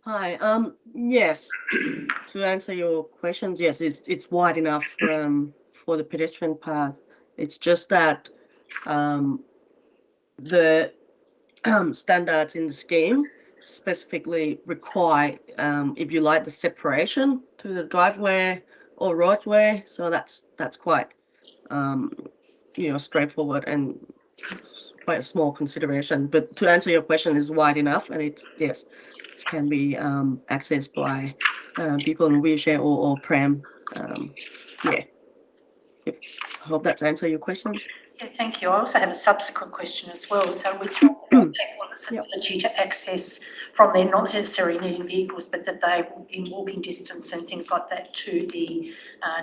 Hi, yes, to answer your questions, yes, it's wide enough for the pedestrian path. It's just that the standards in the scheme specifically require, if you like, the separation to the driveway or roadway. So that's quite, straightforward and quite a small consideration. But to answer your question, is wide enough, and it can be accessed by people in a wheelchair or pram. I hope that's answered your question. Yeah, thank you. I also have a subsequent question as well. So we talk about people with ability to access from there, not necessarily needing vehicles, but that they will be in walking distance and things like that to the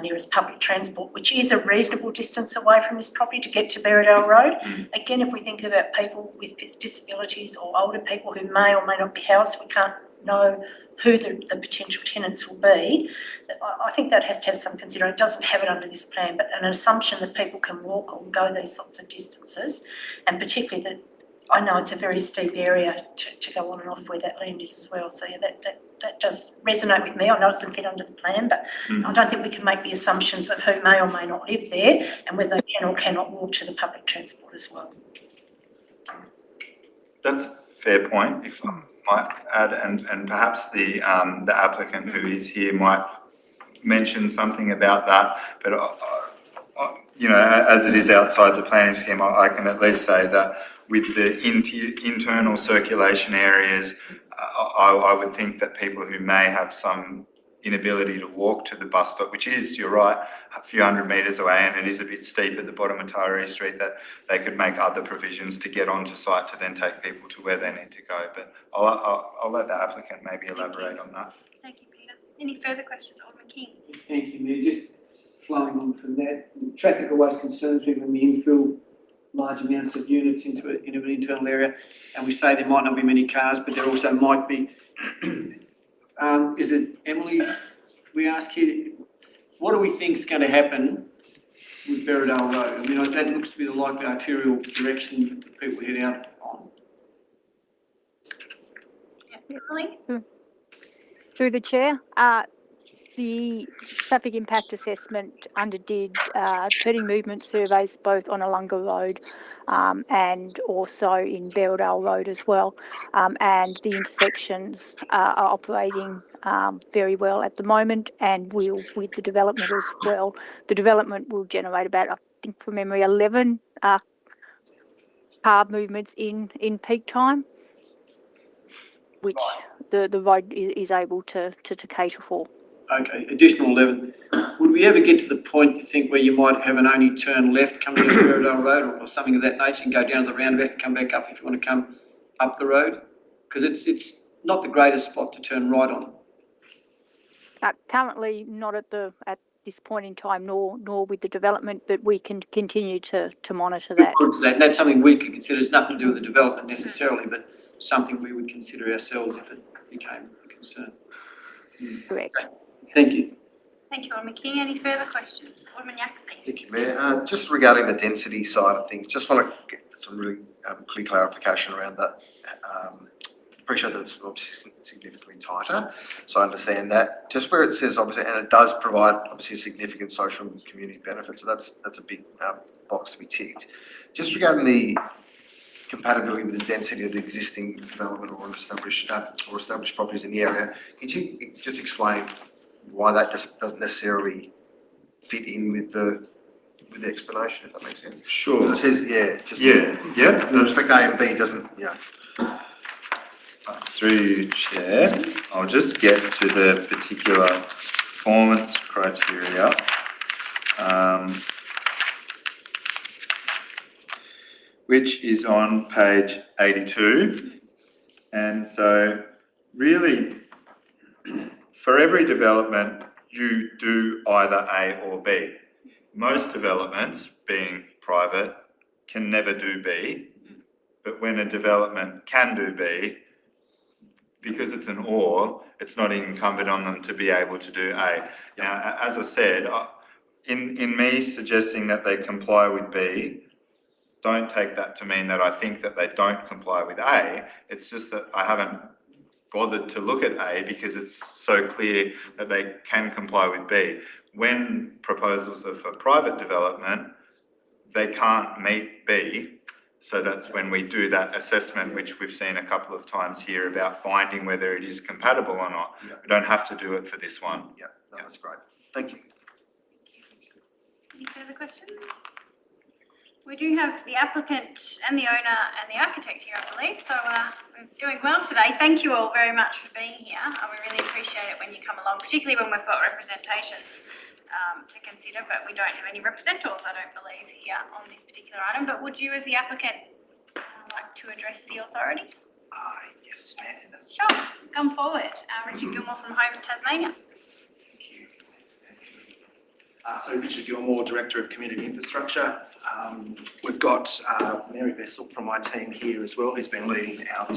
nearest public transport, which is a reasonable distance away from this property to get to Berriedale Road. Again, if we think about people with disabilities or older people who may or may not be housed, we can't know who the potential tenants will be. I think that has to have some consideration. It doesn't have it under this plan, but an assumption that people can walk or go these sorts of distances, and particularly that I know it's a very steep area to go on and off where that land is as well. So yeah, that does resonate with me. I know it doesn't fit under the plan, but I don't think we can make the assumptions of who may or may not live there and whether they can or cannot walk to the public transport as well. That's a fair point, if I might add, and perhaps the applicant who is here might mention something about that. But as it is outside the planning scheme, I can at least say that with the internal circulation areas, I would think that people who may have some inability to walk to the bus stop, which is, you're right, a few hundred metres away, and it is a bit steep at the bottom of Tyree Street, that they could make other provisions to get onto site to then take people to where they need to go. But I'll let the applicant maybe elaborate on that. Thank you, Peter. Any further questions, Alderman King? Thank you, Mayor. Just flowing on from that, traffic always concerns me when we infill large amounts of units into an internal area, and we say there might not be many cars, but there also might be. Is it, Emily, we ask here, what do we think is going to happen with Berriedale Road? I mean, that looks to be the likely arterial direction that people head out on. Yeah, Emily? Through the chair, the traffic impact assessment underdid 30 movement surveys both on Alunga Road and also in Berriedale Road as well, and the intersections are operating very well at the moment, and will with the development as well. The development will generate about, I think from memory, 11 car movements in peak time, which the road is able to cater for. Okay, additional 11. Would we ever get to the point, you think, where you might have an only turn left coming down Berriedale Road or something of that nature, and go down the roundabout and come back up if you want to come up the road? Because it's not the greatest spot to turn right on. Currently not at this point in time, nor with the development, but we can continue to monitor that. And that's something we could consider. It's nothing to do with the development necessarily, but something we would consider ourselves if it became a concern. Correct. Thank you. Thank you, Alderman King. Any further questions? Alderman Yaxley? Thank you, Mayor. Just regarding the density side of things, just want to get some really clear clarification around that. Appreciate that it's obviously significantly tighter, so I understand that. Just where it says obviously, and it does provide obviously significant social and community benefits, so that's a big box to be ticked. Just regarding the compatibility with the density of the existing development or established properties in the area, could you just explain why that just doesn't necessarily fit in with the explanation, if that makes sense? Sure. It says, respect A and B doesn't, Through you, Chair, I'll just get to the particular performance criteria. which is on page 82. And so really, for every development, you do either A or B. Most developments, being private, can never do B, but when a development can do B, because it's an or, it's not incumbent on them to be able to do A. Now, as I said, in me suggesting that they comply with B, don't take that to mean that I think that they don't comply with A. It's just that I haven't bothered to look at A because it's so clear that they can comply with B. When proposals are for private development, they can't meet B. So that's when we do that assessment, which we've seen a couple of times here about finding whether it is compatible or not. Yeah. We don't have to do it for this one. Yeah, no, that's great. Thank you. Any further questions? We do have the applicant and the owner and the architect here, I believe, so we're doing well today. Thank you all very much for being here. We really appreciate it when you come along, particularly when we've got representations to consider, but we don't have any representatives, I don't believe, here on this particular item. But would you, as the applicant, like to address the authority? Yes, ma'am. Sure, come forward. Richard Gilmore from Homes Tasmania. So Richard Gilmore, Director of Community Infrastructure. We've got Mary Bessel from my team here as well, who's been leading out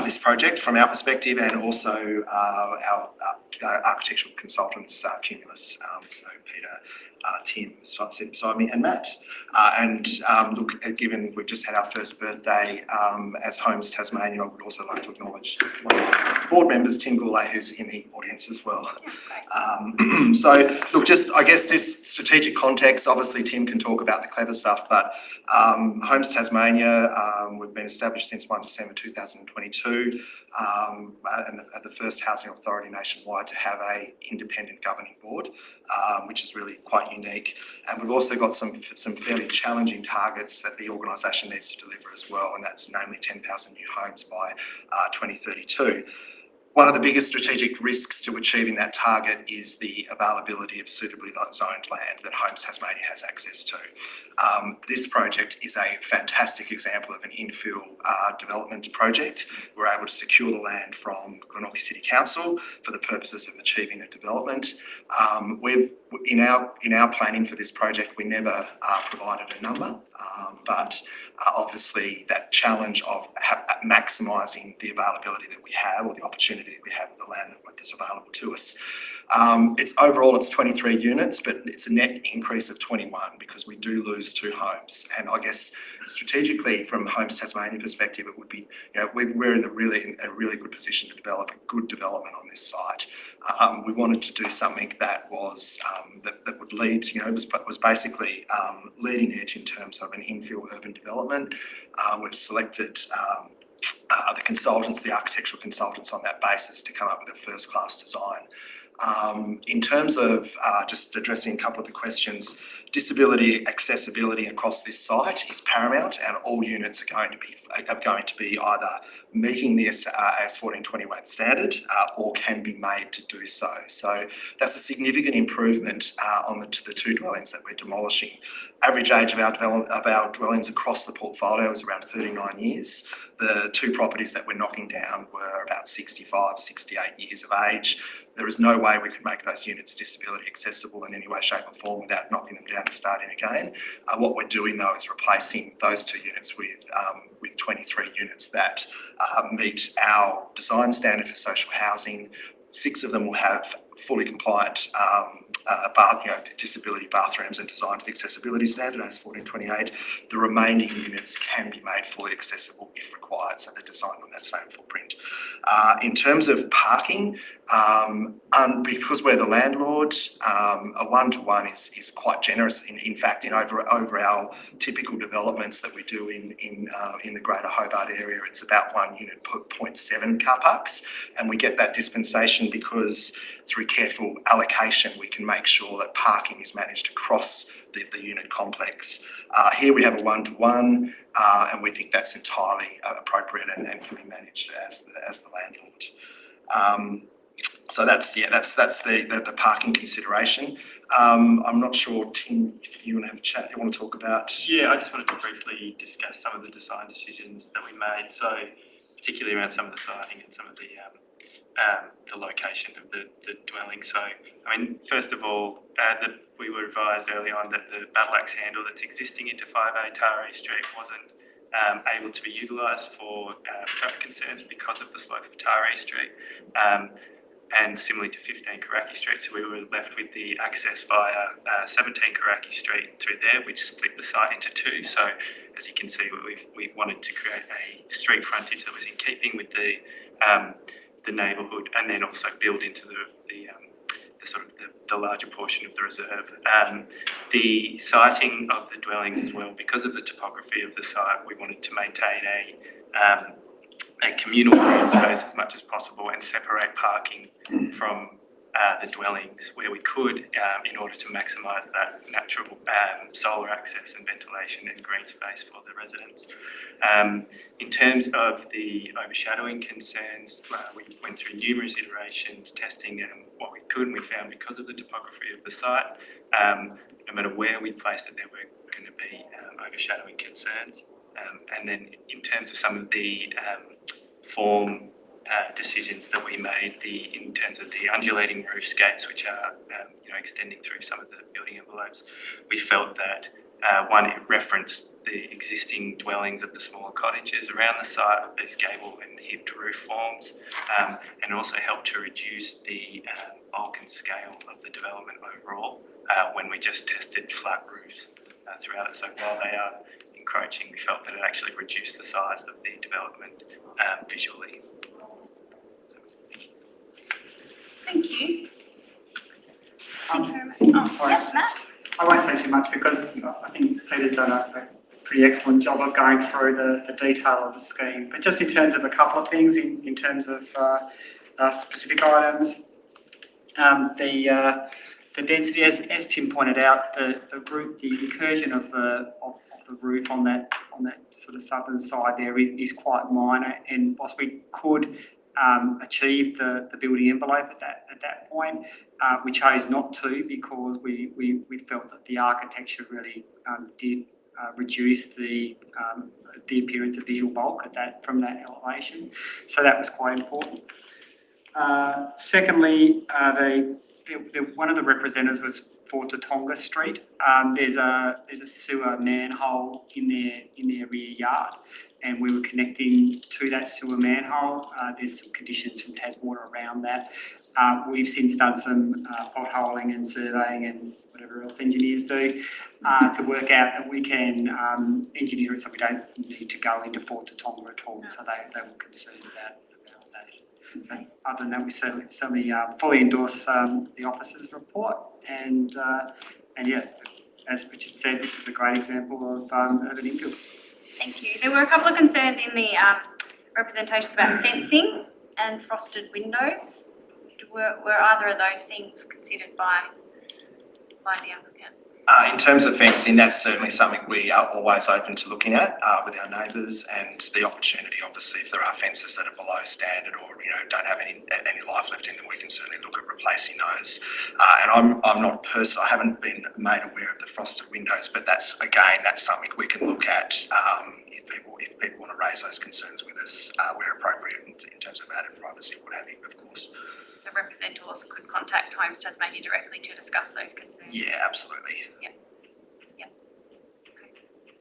this project from our perspective, and also our architectural consultants, Cumulus, so Peter, Tim, Simon and Matt. Look, given we've just had our first birthday as Homes Tasmania, I would also like to acknowledge one of our board members, Tim Goulet, who's in the audience as well. So look, I guess this strategic context, obviously Tim can talk about the clever stuff, but Homes Tasmania, we've been established since 1 December 2022, and the first housing authority nationwide to have a independent governing board, which is really quite unique. And we've also got some fairly challenging targets that the organisation needs to deliver as well, and that's namely 10,000 new homes by 2032. One of the biggest strategic risks to achieving that target is the availability of suitably zoned land that Homes Tasmania has access to. This project is a fantastic example of an infill development project. We're able to secure the land from Glenorchy City Council for the purposes of achieving a development. In our planning for this project, we never provided a number, but obviously that challenge of maximising the availability that we have, or the opportunity that we have with the land that is available to us. It's 23 units, but it's a net increase of 21 because we do lose 2 homes. And I guess strategically, from Homes Tasmania perspective, it would be, we're in a really good position to develop a good development on this site. We wanted to do something that was that would lead, was basically leading edge in terms of an infill urban development. We've selected the architectural consultants on that basis to come up with a first-class design. In terms of just addressing a couple of the questions, disability accessibility across this site is paramount, and all units are going to be either meeting the AS 1421 standard or can be made to do so. So that's a significant improvement to the 2 dwellings that we're demolishing. Average age of our dwellings across the portfolio is around 39 years. The 2 properties that we're knocking down were about 65, 68 years of age. There is no way we could make those units disability accessible in any way, shape or form without knocking them down and starting again. What we're doing though is replacing those 2 units with 23 units that meet our design standard for social housing. 6 of them will have fully compliant disability bathrooms and designed to the accessibility standard AS 1428. The remaining units can be made fully accessible if required, so they're designed on that same footprint. In terms of parking, because we're the landlord, a 1-to-1 is quite generous. In fact, over our typical developments that we do in the Greater Hobart area, it's about 1 unit per 0.7 car parks, and we get that dispensation because through careful allocation we can make sure that parking is managed across the unit complex. Here we have a 1-to-1, and we think that's entirely appropriate and can be managed as the landlord. So that's the parking consideration. I'm not sure, Tim, if you want to have a chat, you want to talk about. Yeah, I just wanted to briefly discuss some of the design decisions that we made. So particularly around some of the siting and some of the location of the dwelling. So, I mean, first of all, we were advised early on that the battle axe handle that's existing into 5A Taree Street wasn't able to be utilised for traffic concerns because of the slope of Taree Street. And similarly to 15 Karaki Street, so we were left with the access via 17 Karaki Street through there, which split the site into two. So as you can see, we've wanted to create a street frontage that was in keeping with the neighbourhood, and then also build into the larger portion of the reserve. The siting of the dwellings as well, because of the topography of the site, we wanted to maintain a communal green space as much as possible and separate parking from the dwellings where we could, in order to maximise that natural solar access and ventilation and green space for the residents. In terms of the overshadowing concerns, we went through numerous iterations testing what we could, and we found because of the topography of the site, no matter where we placed it, there were going to be overshadowing concerns. And then in terms of some of the form decisions that we made, in terms of the undulating roofscapes, which are extending through some of the building envelopes, we felt that one, it referenced the existing dwellings of the smaller cottages around the site of these gable and hipped roof forms, and also helped to reduce the bulk and scale of the development overall when we just tested flat roofs throughout it. So while they are encroaching, we felt that it actually reduced the size of the development visually. Thank you. Thank you very much. Oh, sorry. yes, Matt. I won't say too much because I think Peter's done a pretty excellent job of going through the detail of the scheme. But just in terms of a couple of things, in terms of specific items, the density, as Tim pointed out, the incursion of the roof on that sort of southern side there is quite minor, and whilst we could achieve the building envelope at that point, we chose not to because we felt that the architecture really did reduce the appearance of visual bulk from that elevation. So that was quite important. Secondly, one of the representatives was for Tatonga Street. There's a sewer manhole in their rear yard, and we were connecting to that sewer manhole. There's some conditions from Taswater around that. We've since done some potholing and surveying and whatever else engineers do to work out that we can engineer it so we don't need to go into Fort Tatonga at all. So they were concerned about that. But other than that, we certainly fully endorse the officer's report, and yeah, as Richard said, this is a great example of urban infill. Thank you. There were a couple of concerns in the representations about fencing and frosted windows. Were either of those things considered by the applicant? In terms of fencing, that's certainly something we are always open to looking at with our neighbours, and the opportunity, obviously, if there are fences that are below standard or don't have any life left in them, we can certainly look at replacing those. And I'm not I haven't been made aware of the frosted windows, but that's something we can look at if people want to raise those concerns with us where appropriate in terms of added privacy or what have you, of course. So representatives could contact Homes Tasmania directly to discuss those concerns? Yeah, absolutely. Yep. Okay.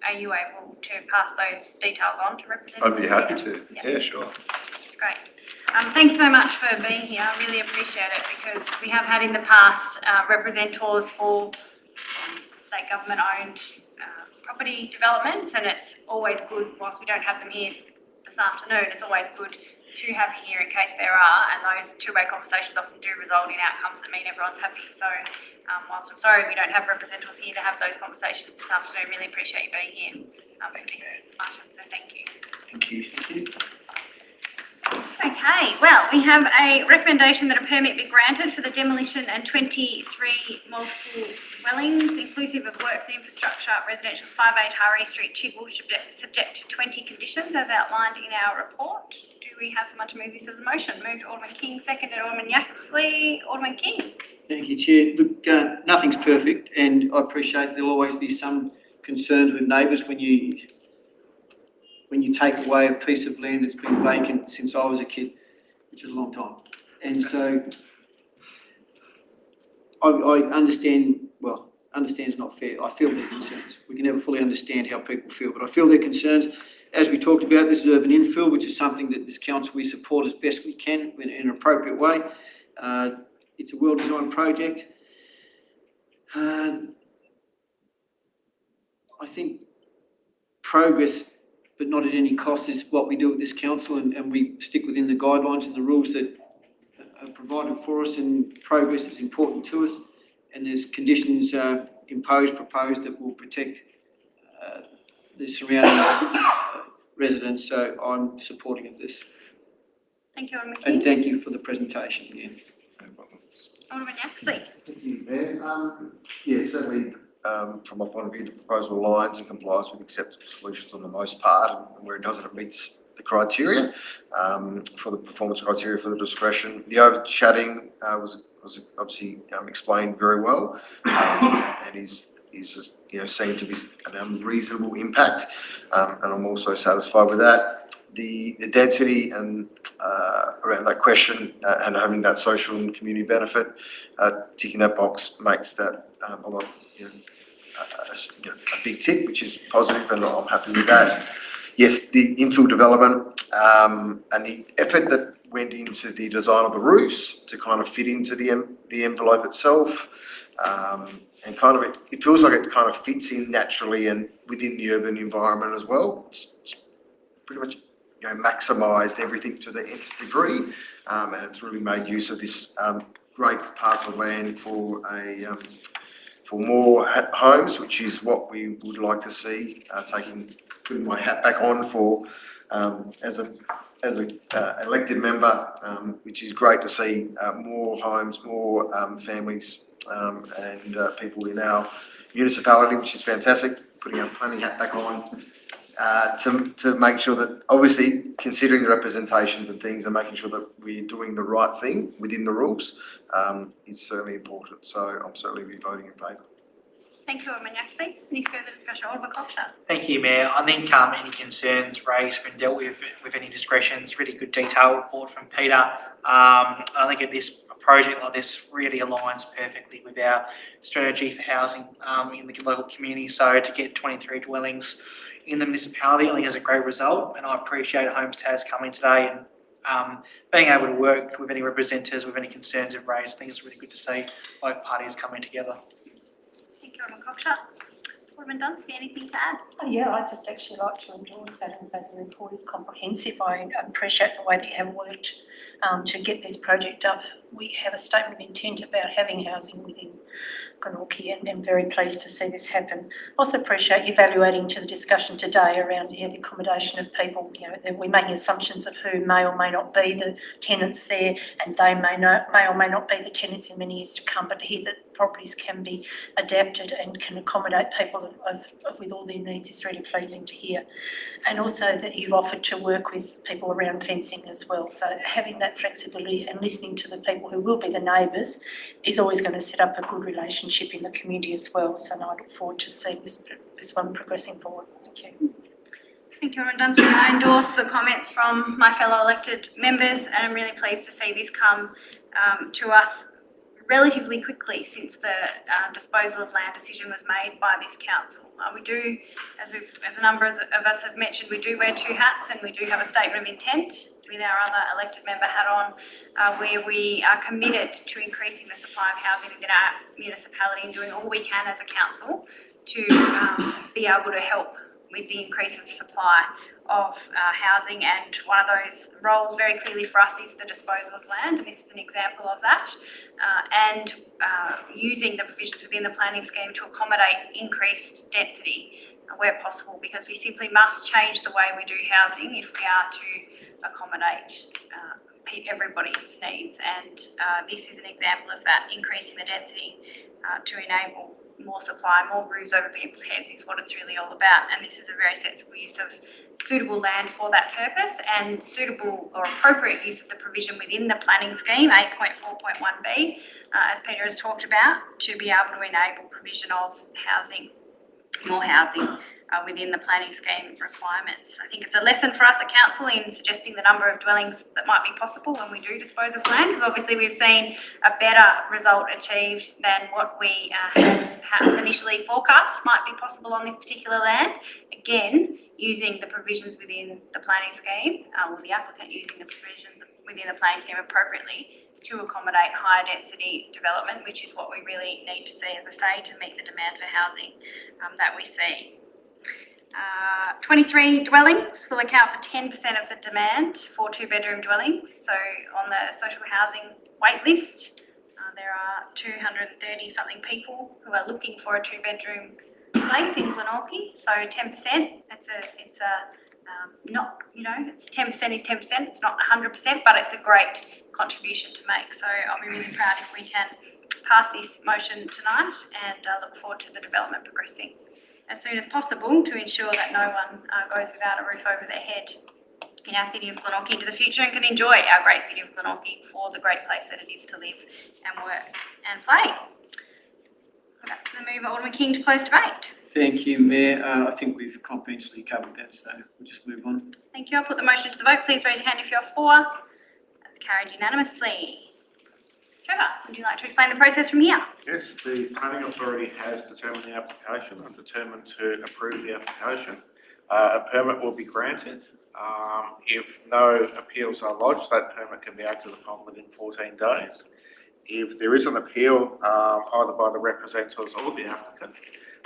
Are you able to pass those details on to representatives? I'd be happy to. Yeah, sure. That's great. Thank you so much for being here. I really appreciate it, because we have had in the past representatives for state government owned property developments, and it's always good, whilst we don't have them here this afternoon, it's always good to have here in case there are, and those two-way conversations often do result in outcomes that mean everyone's happy. So whilst I'm sorry we don't have representatives here to have those conversations this afternoon, really appreciate you being here for this item, so thank you. Thank you. Okay, well, we have a recommendation that a permit be granted for the demolition and 23 multiple dwellings, inclusive of works and infrastructure, residential 5A Taree Street, Chigwell, subject to 20 conditions as outlined in our report. Do we have someone to move this as a motion? Moved Alderman King, seconded Alderman Yaxley. Alderman King. Thank you, Chair. Look, nothing's perfect, and I appreciate there'll always be some concerns with neighbours when you take away a piece of land that's been vacant since I was a kid, which is a long time. And so I understand, well, understand is not fair. I feel their concerns. We can never fully understand how people feel, but I feel their concerns. As we talked about, this is urban infill, which is something that this council we support as best we can in an appropriate way. It's a well-designed project. I think progress, but not at any cost, is what we do at this council, and we stick within the guidelines and the rules that are provided for us, and progress is important to us, and there's conditions proposed that will protect the surrounding residents, so I'm supporting of this. Thank you, Alderman King. And thank you for the presentation again. Alderman Yaxley. Thank you, Mayor. Yeah, certainly, from my point of view, the proposal aligns and complies with acceptable solutions on the most part, and where it doesn't, it meets the criteria for the performance criteria for the discretion. The overshadowing was obviously explained very well, and is just, seen to be an unreasonable impact, and I'm also satisfied with that. The density and around that question and having that social and community benefit, ticking that box makes that a lot, a big tick, which is positive, and I'm happy with that. Yes, the infill development and the effort that went into the design of the roofs to kind of fit into the envelope itself, and kind of it feels like it kind of fits in naturally and within the urban environment as well. It's pretty much maximised everything to the nth degree, and it's really made use of this great parcel of land for more homes, which is what we would like to see. Putting my hat back on for as a elected member, which is great to see more homes, more families and people in our municipality, which is fantastic. Putting our planning hat back on to make sure that, obviously, considering the representations and things and making sure that we're doing the right thing within the rules is certainly important. So I'm certainly be voting in favour. Thank you, Alderman Yaxley. Any further discussion? Alderman Cocksher. Thank you, Mayor. I think any concerns raised have been dealt with any discretions. Really good detailed report from Peter. I think at this project like this really aligns perfectly with our strategy for housing in the local community. So to get 23 dwellings in the municipality, I think is a great result, and I appreciate Homes Tas coming today and being able to work with any representatives with any concerns they've raised. I think it's really good to see both parties coming together. Thank you, Alderman Cocksher. Alderman Dunsby, anything to add? Yeah, I'd just actually like to endorse that and say the report is comprehensive. I appreciate the way that you have worked to get this project up. We have a statement of intent about having housing within Glenorchy, and I'm very pleased to see this happen. Also appreciate you evaluating to the discussion today around the accommodation of people. That we're making assumptions of who may or may not be the tenants there, and they may or may not be the tenants in many years to come, but here that properties can be adapted and can accommodate people with all their needs is really pleasing to hear. And also that you've offered to work with people around fencing as well. So having that flexibility and listening to the people who will be the neighbours is always going to set up a good relationship in the community as well. So I look forward to seeing this one progressing forward. Thank you. Thank you, Alderman Dunsby. I endorse the comments from my fellow elected members, and I'm really pleased to see this come to us relatively quickly since the disposal of land decision was made by this council. We do, as a number of us have mentioned, we do wear two hats, and we do have a statement of intent with our other elected member hat on, where we are committed to increasing the supply of housing within our municipality and doing all we can as a council to be able to help with the increase of supply of housing, and one of those roles very clearly for us is the disposal of land, and this is an example of that, and using the provisions within the planning scheme to accommodate increased density where possible, because we simply must change the way we do housing if we are to accommodate everybody's needs, and this is an example of that, increasing the density to enable more supply, more roofs over people's heads is what it's really all about. And this is a very sensible use of suitable land for that purpose and suitable or appropriate use of the provision within the planning scheme, 8.4.1b, as Peter has talked about, to be able to enable provision of housing, more housing within the planning scheme requirements. I think it's a lesson for us at council in suggesting the number of dwellings that might be possible when we do dispose of land, because obviously we've seen a better result achieved than what we had perhaps initially forecast might be possible on this particular land. Again, using the provisions within the planning scheme, or the applicant using the provisions within the planning scheme appropriately to accommodate higher density development, which is what we really need to see, as I say, to meet the demand for housing that we see. 23 dwellings will account for 10% of the demand for 2-bedroom dwellings. So on the social housing wait list, there are 230 something people who are looking for a 2-bedroom place in Glenorchy. So 10%, it's not, it's 10% is 10%, it's not 100%, but it's a great contribution to make. So I'll be really proud if we can pass this motion tonight, and look forward to the development progressing as soon as possible to ensure that no one goes without a roof over their head in our city of Glenorchy into the future, and can enjoy our great city of Glenorchy for the great place that it is to live and work and play. Back to the mover, Alderman King, to close debate. Thank you, Mayor. I think we've comprehensively covered that, so we'll just move on. Thank you. I'll put the motion to the vote. Please raise your hand if you're for. That's carried unanimously. Trevor, would you like to explain the process from here? Yes, the planning authority has determined the application and determined to approve the application. A permit will be granted. If no appeals are lodged, that permit can be acted upon within 14 days. If there is an appeal, either by the representatives or the applicant,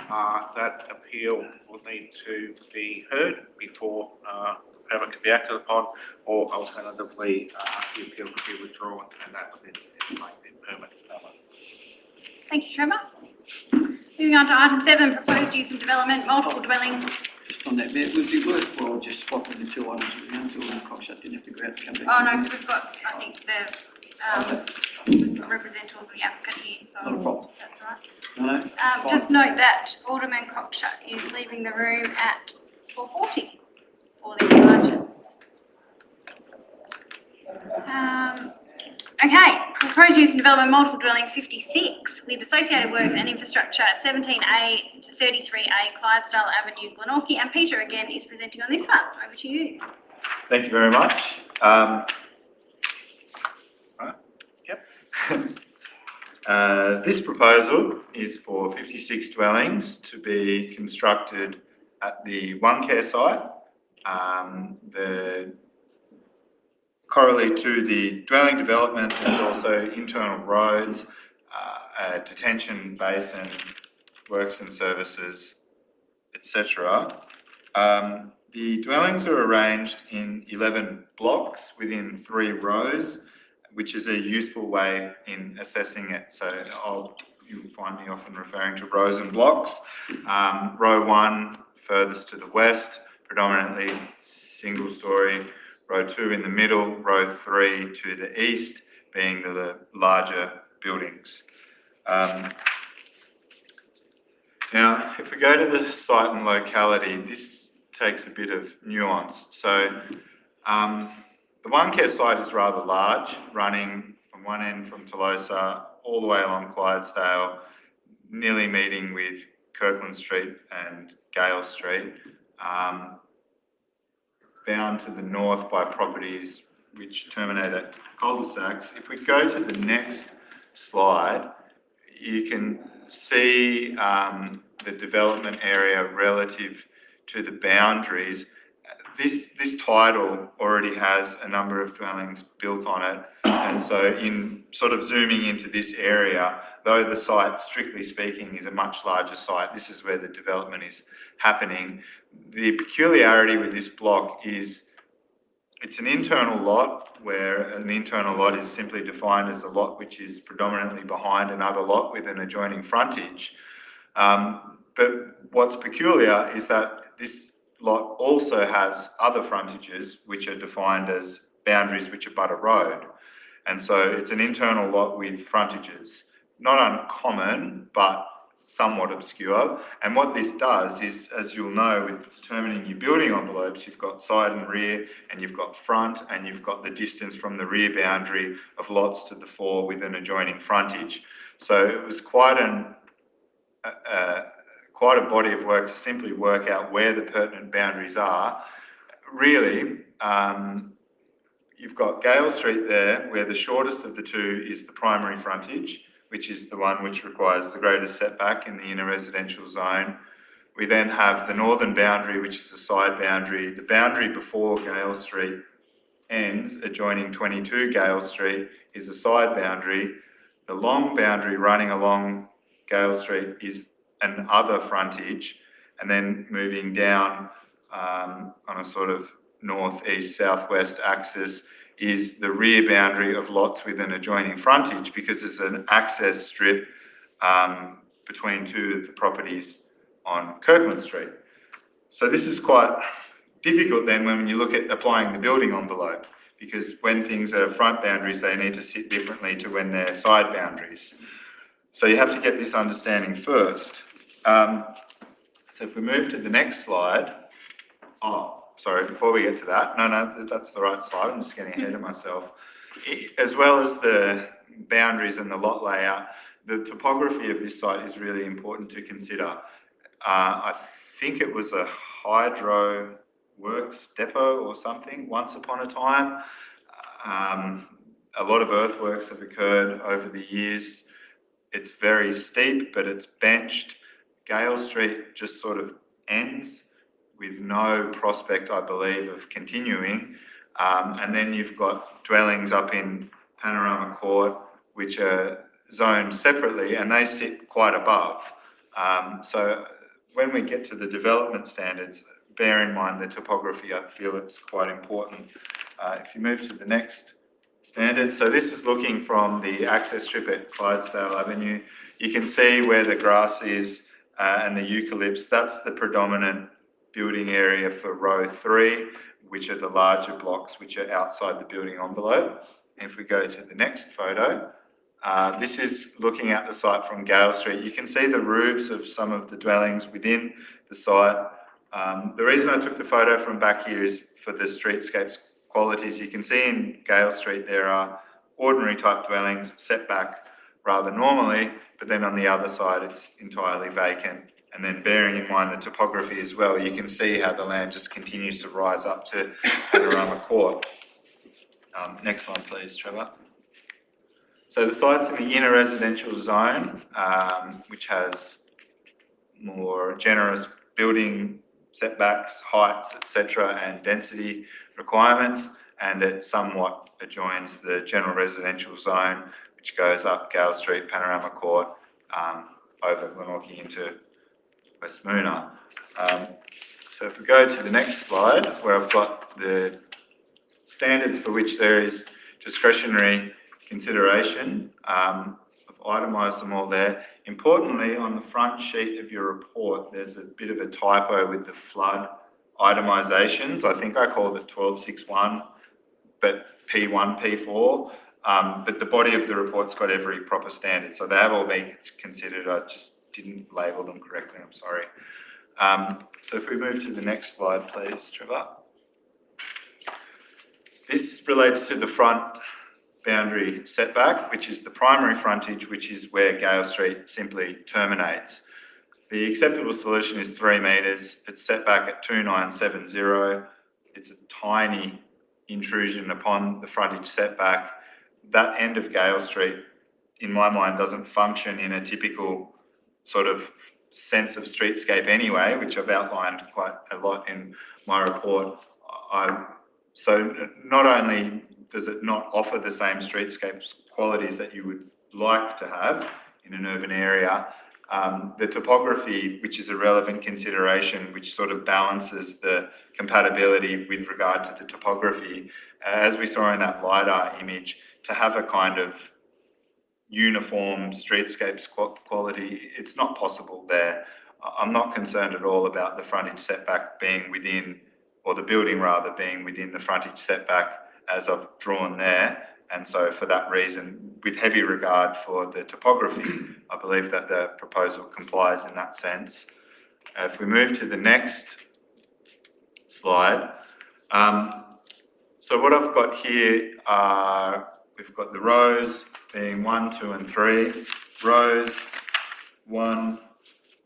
that appeal will need to be heard before the permit can be acted upon, or alternatively, the appeal can be withdrawn and that will then make the permit valid. Thank you, Trevor. Moving on to item 7, proposed use and development, multiple dwellings. Just on that, Mayor, would it be worthwhile just swapping the two items around so Alderman Cockshut didn't have to go out and come back? Oh no, because we've got, I think, the representative of the applicant here, so Not a problem. that's all right. No, it's fine. Just note that Alderman Cockshut is leaving the room at 4:40 for this item. Okay, proposed use and development multiple dwellings 56 with associated works and infrastructure at 17A to 33A Clydesdale Avenue, Glenorchy. And Peter again is presenting on this one. Over to you. Thank you very much. This proposal is for 56 dwellings to be constructed at the One Care site. The correlate to the dwelling development, there's also internal roads, a detention basin, works and services, etc. The dwellings are arranged in 11 blocks within 3 rows, which is a useful way in assessing it. So you'll find me often referring to rows and blocks. Row 1, furthest to the west, predominantly single story. Row 2 in the middle, row 3 to the east, being the larger buildings. Now, if we go to the site and locality, this takes a bit of nuance. So the One Care site is rather large, running from one end from Tolosa all the way along Clydesdale, nearly meeting with Kirkland Street and Gale Street, bound to the north by properties which terminate at cul-de-sacs. If we go to the next slide, you can see the development area relative to the boundaries. This title already has a number of dwellings built on it, and so in sort of zooming into this area, though the site, strictly speaking, is a much larger site, this is where the development is happening. The peculiarity with this block is it's an internal lot, where an internal lot is simply defined as a lot which is predominantly behind another lot with an adjoining frontage. But what's peculiar is that this lot also has other frontages which are defined as boundaries which abut a road. And so it's an internal lot with frontages. Not uncommon, but somewhat obscure. And what this does is, as you'll know, with determining your building envelopes, you've got side and rear, and you've got front, and you've got the distance from the rear boundary of lots to the fore with an adjoining frontage. So it was quite a body of work to simply work out where the pertinent boundaries are. Really, you've got Gale Street there, where the shortest of the two is the primary frontage, which is the one which requires the greatest setback in the inner residential zone. We then have the northern boundary, which is a side boundary. The boundary before Gale Street ends, adjoining 22 Gale Street, is a side boundary. The long boundary running along Gale Street is an other frontage, and then moving down on a sort of north-east, southwest axis is the rear boundary of lots with an adjoining frontage, because there's an access strip between two of the properties on Kirkland Street. So this is quite difficult then when you look at applying the building envelope, because when things are front boundaries, they need to sit differently to when they're side boundaries. So you have to get this understanding first. So if we move to the next slide, sorry, before we get to that, no, that's the right slide, I'm just getting ahead of myself. As well as the boundaries and the lot layout, the topography of this site is really important to consider. I think it was a hydro works depot or something once upon a time. A lot of earthworks have occurred over the years. It's very steep, but it's benched. Gale Street just sort of ends with no prospect, I believe, of continuing. And then you've got dwellings up in Panorama Court, which are zoned separately, and they sit quite above. So when we get to the development standards, bear in mind the topography. I feel it's quite important. If you move to the next standard, so this is looking from the access strip at Clydesdale Avenue. You can see where the grass is and the eucalypts. That's the predominant building area for row 3, which are the larger blocks which are outside the building envelope. And if we go to the next photo, this is looking at the site from Gale Street. You can see the roofs of some of the dwellings within the site. The reason I took the photo from back here is for the streetscapes qualities. You can see in Gale Street there are ordinary type dwellings set back rather normally, but then on the other side it's entirely vacant. And then bearing in mind the topography as well, you can see how the land just continues to rise up to Panorama Court. Next one please, Trevor. So the site's in the inner residential zone, which has more generous building setbacks, heights, etc., and density requirements, and it somewhat adjoins the general residential zone, which goes up Gale Street, Panorama Court, over Glenorchy into West Moona. So if we go to the next slide, where I've got the standards for which there is discretionary consideration, I've itemised them all there. Importantly, on the front sheet of your report, there's a bit of a typo with the flood itemisations. I think I called it 1261, but P1, P4. But the body of the report's got every proper standard, so they have all been considered. I just didn't label them correctly, I'm sorry. So if we move to the next slide, please, Trevor. This relates to the front boundary setback, which is the primary frontage, which is where Gale Street simply terminates. The acceptable solution is 3 metres. It's set back at 2970. It's a tiny intrusion upon the frontage setback. That end of Gale Street, in my mind, doesn't function in a typical sort of sense of streetscape anyway, which I've outlined quite a lot in my report. So not only does it not offer the same streetscape qualities that you would like to have in an urban area, the topography, which is a relevant consideration, which sort of balances the compatibility with regard to the topography, as we saw in that LiDAR image, to have a kind of uniform streetscapes quality, it's not possible there. I'm not concerned at all about the frontage setback being within, or the building rather being within the frontage setback as I've drawn there. And so for that reason, with heavy regard for the topography, I believe that the proposal complies in that sense. If we move to the next slide, so what I've got here are, we've got the rows being 1, 2 and 3. Rows 1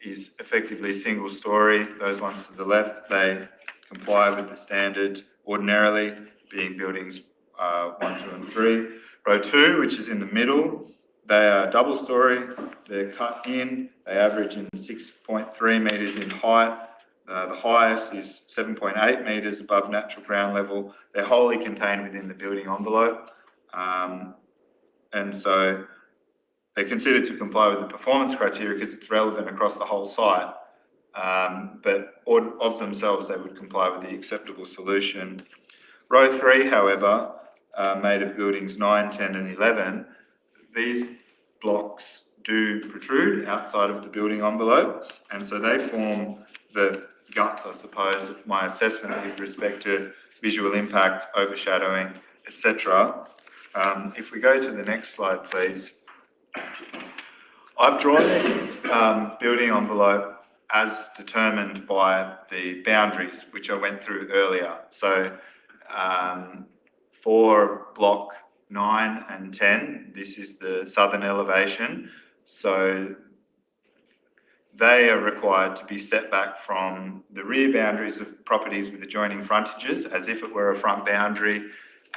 is effectively single story. Those ones to the left, they comply with the standard ordinarily, being buildings 1, 2 and 3. Row 2, which is in the middle, they are double story. They're cut in. They average in 6.3 metres in height. The highest is 7.8 metres above natural ground level. They're wholly contained within the building envelope. And so they're considered to comply with the performance criteria because it's relevant across the whole site. But of themselves, they would comply with the acceptable solution. Row 3, however, made of buildings 9, 10 and 11, these blocks do protrude outside of the building envelope, and so they form the guts, I suppose, of my assessment with respect to visual impact, overshadowing, etc. If we go to the next slide, please. I've drawn this building envelope as determined by the boundaries, which I went through earlier. So for block 9 and 10, this is the southern elevation. So they are required to be set back from the rear boundaries of properties with adjoining frontages as if it were a front boundary,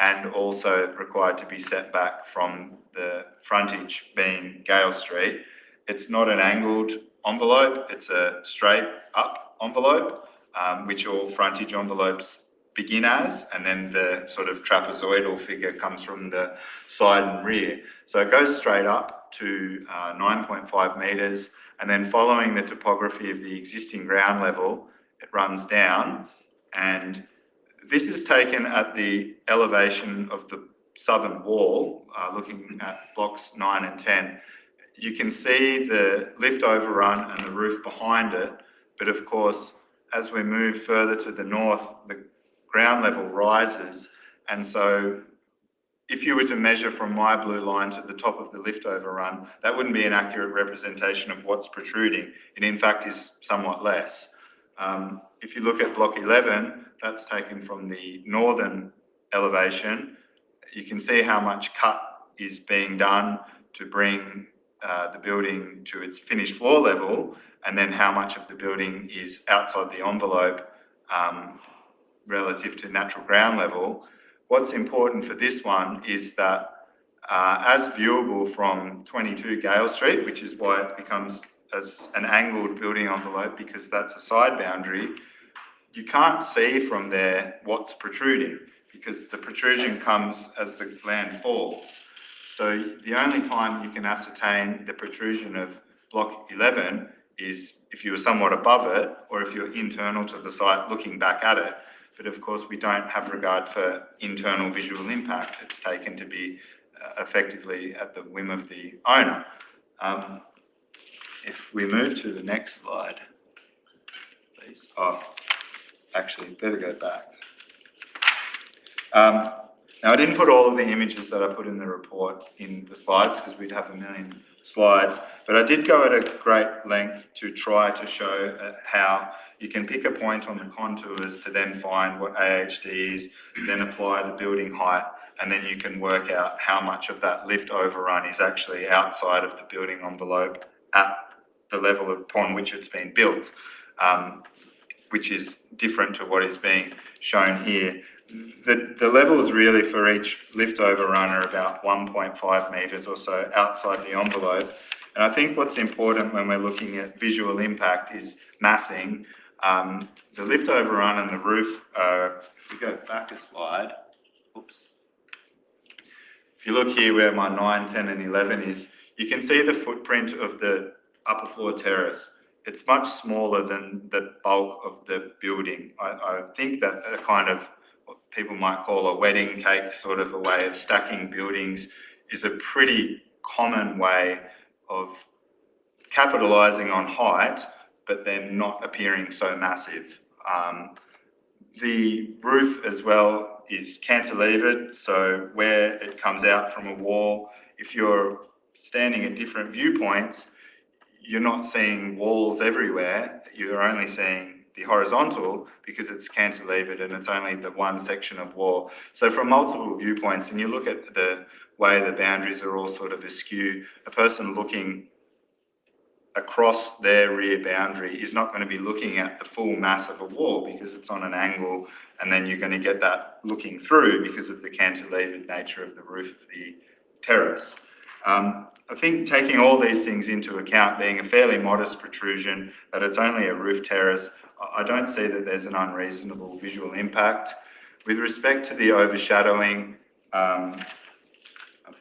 and also required to be set back from the frontage being Gale Street. It's not an angled envelope, it's a straight up envelope, which all frontage envelopes begin as, and then the sort of trapezoidal figure comes from the side and rear. So it goes straight up to 9.5 metres, and then following the topography of the existing ground level, it runs down, and this is taken at the elevation of the southern wall, looking at blocks 9 and 10. You can see the lift overrun and the roof behind it, but of course, as we move further to the north, the ground level rises, and so if you were to measure from my blue line to the top of the lift overrun, that wouldn't be an accurate representation of what's protruding. It in fact is somewhat less. If you look at block 11, that's taken from the northern elevation. You can see how much cut is being done to bring the building to its finished floor level, and then how much of the building is outside the envelope relative to natural ground level. What's important for this one is that as viewable from 22 Gale Street, which is why it becomes as an angled building envelope because that's a side boundary, you can't see from there what's protruding because the protrusion comes as the land falls. So the only time you can ascertain the protrusion of block 11 is if you were somewhat above it or if you're internal to the site looking back at it. But of course, we don't have regard for internal visual impact. It's taken to be effectively at the whim of the owner. If we move to the next slide, please. Oh, actually, better go back. Now, I didn't put all of the images that I put in the report in the slides because we'd have a million slides, but I did go at a great length to try to show how you can pick a point on the contours to then find what AHD is, then apply the building height, and then you can work out how much of that lift overrun is actually outside of the building envelope at the level upon which it's been built, which is different to what is being shown here. The levels really for each lift overrun are about 1.5 metres or so outside the envelope. And I think what's important when we're looking at visual impact is massing. The lift overrun and the roof are, if we go back a slide, oops. If you look here where my 9, 10 and 11 is, you can see the footprint of the upper floor terrace. It's much smaller than the bulk of the building. I think that a kind of what people might call a wedding cake sort of a way of stacking buildings is a pretty common way of capitalising on height, but then not appearing so massive. The roof as well is cantilevered, so where it comes out from a wall, if you're standing at different viewpoints, you're not seeing walls everywhere, you're only seeing the horizontal because it's cantilevered and it's only the one section of wall. So from multiple viewpoints, and you look at the way the boundaries are all sort of askew, a person looking across their rear boundary is not going to be looking at the full mass of a wall because it's on an angle, and then you're going to get that looking through because of the cantilevered nature of the roof of the terrace. I think taking all these things into account, being a fairly modest protrusion, that it's only a roof terrace, I don't see that there's an unreasonable visual impact. With respect to the overshadowing, I've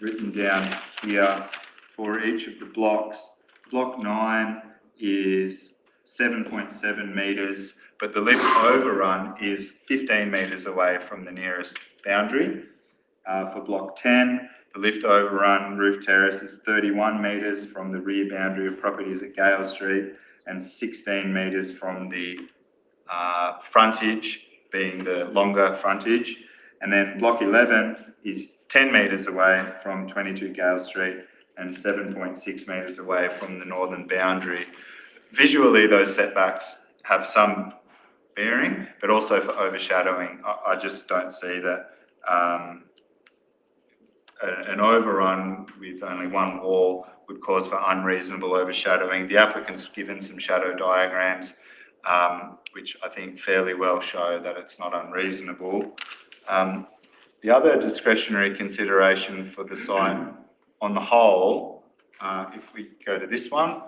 written down here for each of the blocks. Block 9 is 7.7 metres, but the lift overrun is 15 metres away from the nearest boundary. For block 10, the lift overrun roof terrace is 31 metres from the rear boundary of properties at Gale Street and 16 metres from the frontage, being the longer frontage. And then block 11 is 10 metres away from 22 Gale Street and 7.6 metres away from the northern boundary. Visually, those setbacks have some bearing, but also for overshadowing, I just don't see that an overrun with only one wall would cause for unreasonable overshadowing. The applicant's given some shadow diagrams, which I think fairly well show that it's not unreasonable. The other discretionary consideration for the site on the whole, if we go to this one,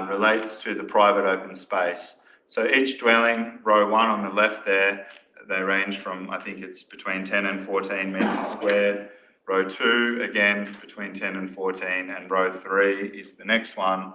relates to the private open space. So each dwelling, row 1 on the left there, they range from, I think it's between 10 and 14 metres squared. Row 2, again, between 10 and 14, and row 3 is the next one,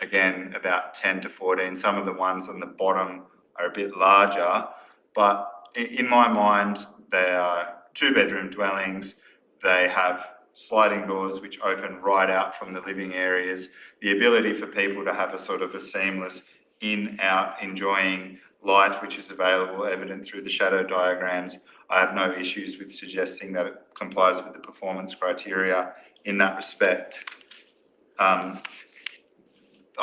again, about 10 to 14. Some of the ones on the bottom are a bit larger, but in my mind, they are 2-bedroom dwellings. They have sliding doors which open right out from the living areas. The ability for people to have a sort of a seamless in-out enjoying light, which is available, evident through the shadow diagrams. I have no issues with suggesting that it complies with the performance criteria in that respect. I've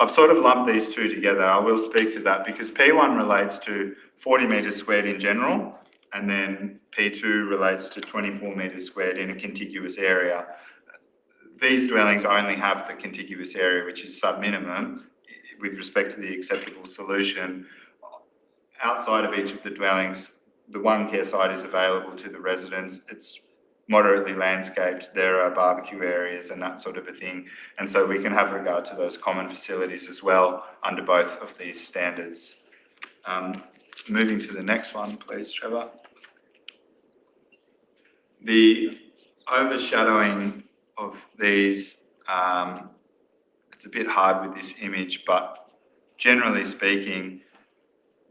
sort of lumped these two together. I will speak to that because P1 relates to 40 metres squared in general, and then P2 relates to 24 metres squared in a contiguous area. These dwellings only have the contiguous area, which is sub-minimum with respect to the acceptable solution. Outside of each of the dwellings, the one care site is available to the residents. It's moderately landscaped. There are barbecue areas and that sort of a thing. And so we can have regard to those common facilities as well under both of these standards. Moving to the next one, please, Trevor. The overshadowing of these, it's a bit hard with this image, but generally speaking,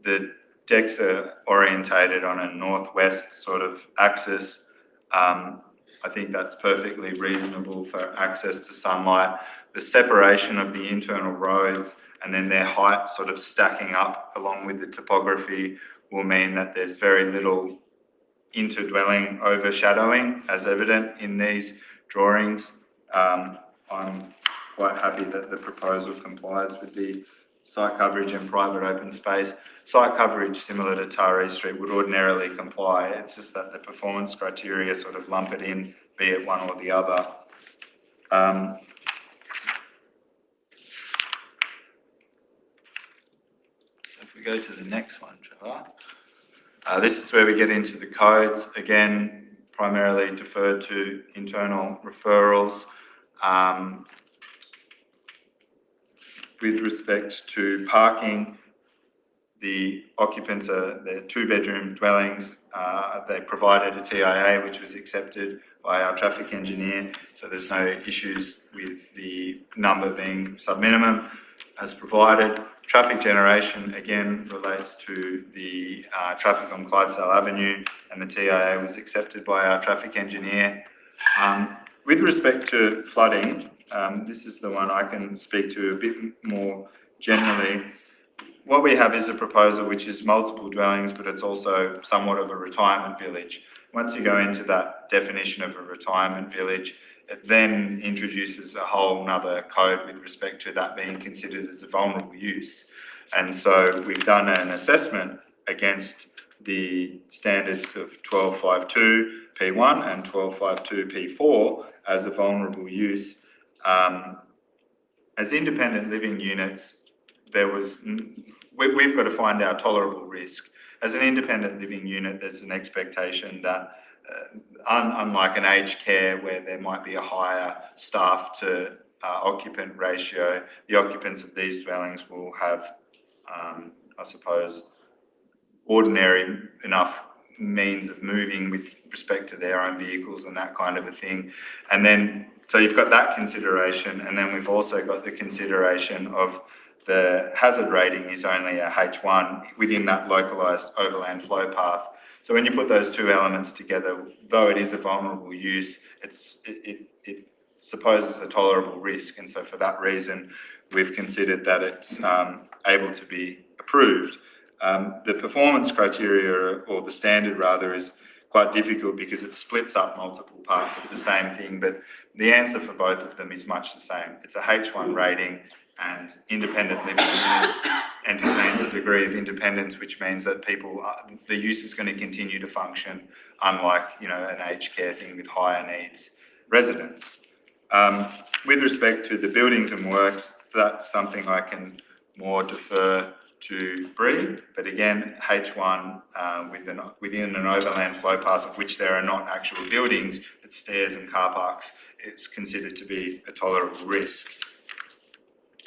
the decks are orientated on a northwest sort of axis. I think that's perfectly reasonable for access to sunlight. The separation of the internal roads and then their height sort of stacking up along with the topography will mean that there's very little interdwelling overshadowing as evident in these drawings. I'm quite happy that the proposal complies with the site coverage and private open space. Site coverage similar to Taree Street would ordinarily comply. It's just that the performance criteria sort of lump it in, be it one or the other. So if we go to the next one, Trevor. This is where we get into the codes. Again, primarily deferred to internal referrals. With respect to parking, the occupants are their 2-bedroom dwellings. They provided a TIA which was accepted by our traffic engineer, so there's no issues with the number being sub-minimum as provided. Traffic generation again relates to the traffic on Clydesdale Avenue, and the TIA was accepted by our traffic engineer. With respect to flooding, this is the one I can speak to a bit more generally. What we have is a proposal which is multiple dwellings, but it's also somewhat of a retirement village. Once you go into that definition of a retirement village, it then introduces a whole nother code with respect to that being considered as a vulnerable use. And so we've done an assessment against the standards of 1252 P1 and 1252 P4 as a vulnerable use. As independent living units, we've got to find our tolerable risk. As an independent living unit, there's an expectation that, unlike an aged care where there might be a higher staff to occupant ratio, the occupants of these dwellings will have, I suppose, ordinary enough means of moving with respect to their own vehicles and that kind of a thing. And then, so you've got that consideration, and then we've also got the consideration of the hazard rating is only a H1 within that localised overland flow path. So when you put those two elements together, though it is a vulnerable use, it supposes a tolerable risk. And so for that reason, we've considered that it's able to be approved. The performance criteria, or the standard rather, is quite difficult because it splits up multiple parts of the same thing, but the answer for both of them is much the same. It's a H1 rating, and independent living units entertains a degree of independence, which means that the use is going to continue to function, unlike, an aged care thing with higher needs residents. With respect to the buildings and works, that's something I can more defer to Bree, but again, H1 within an overland flow path of which there are not actual buildings, it's stairs and car parks, it's considered to be a tolerable risk.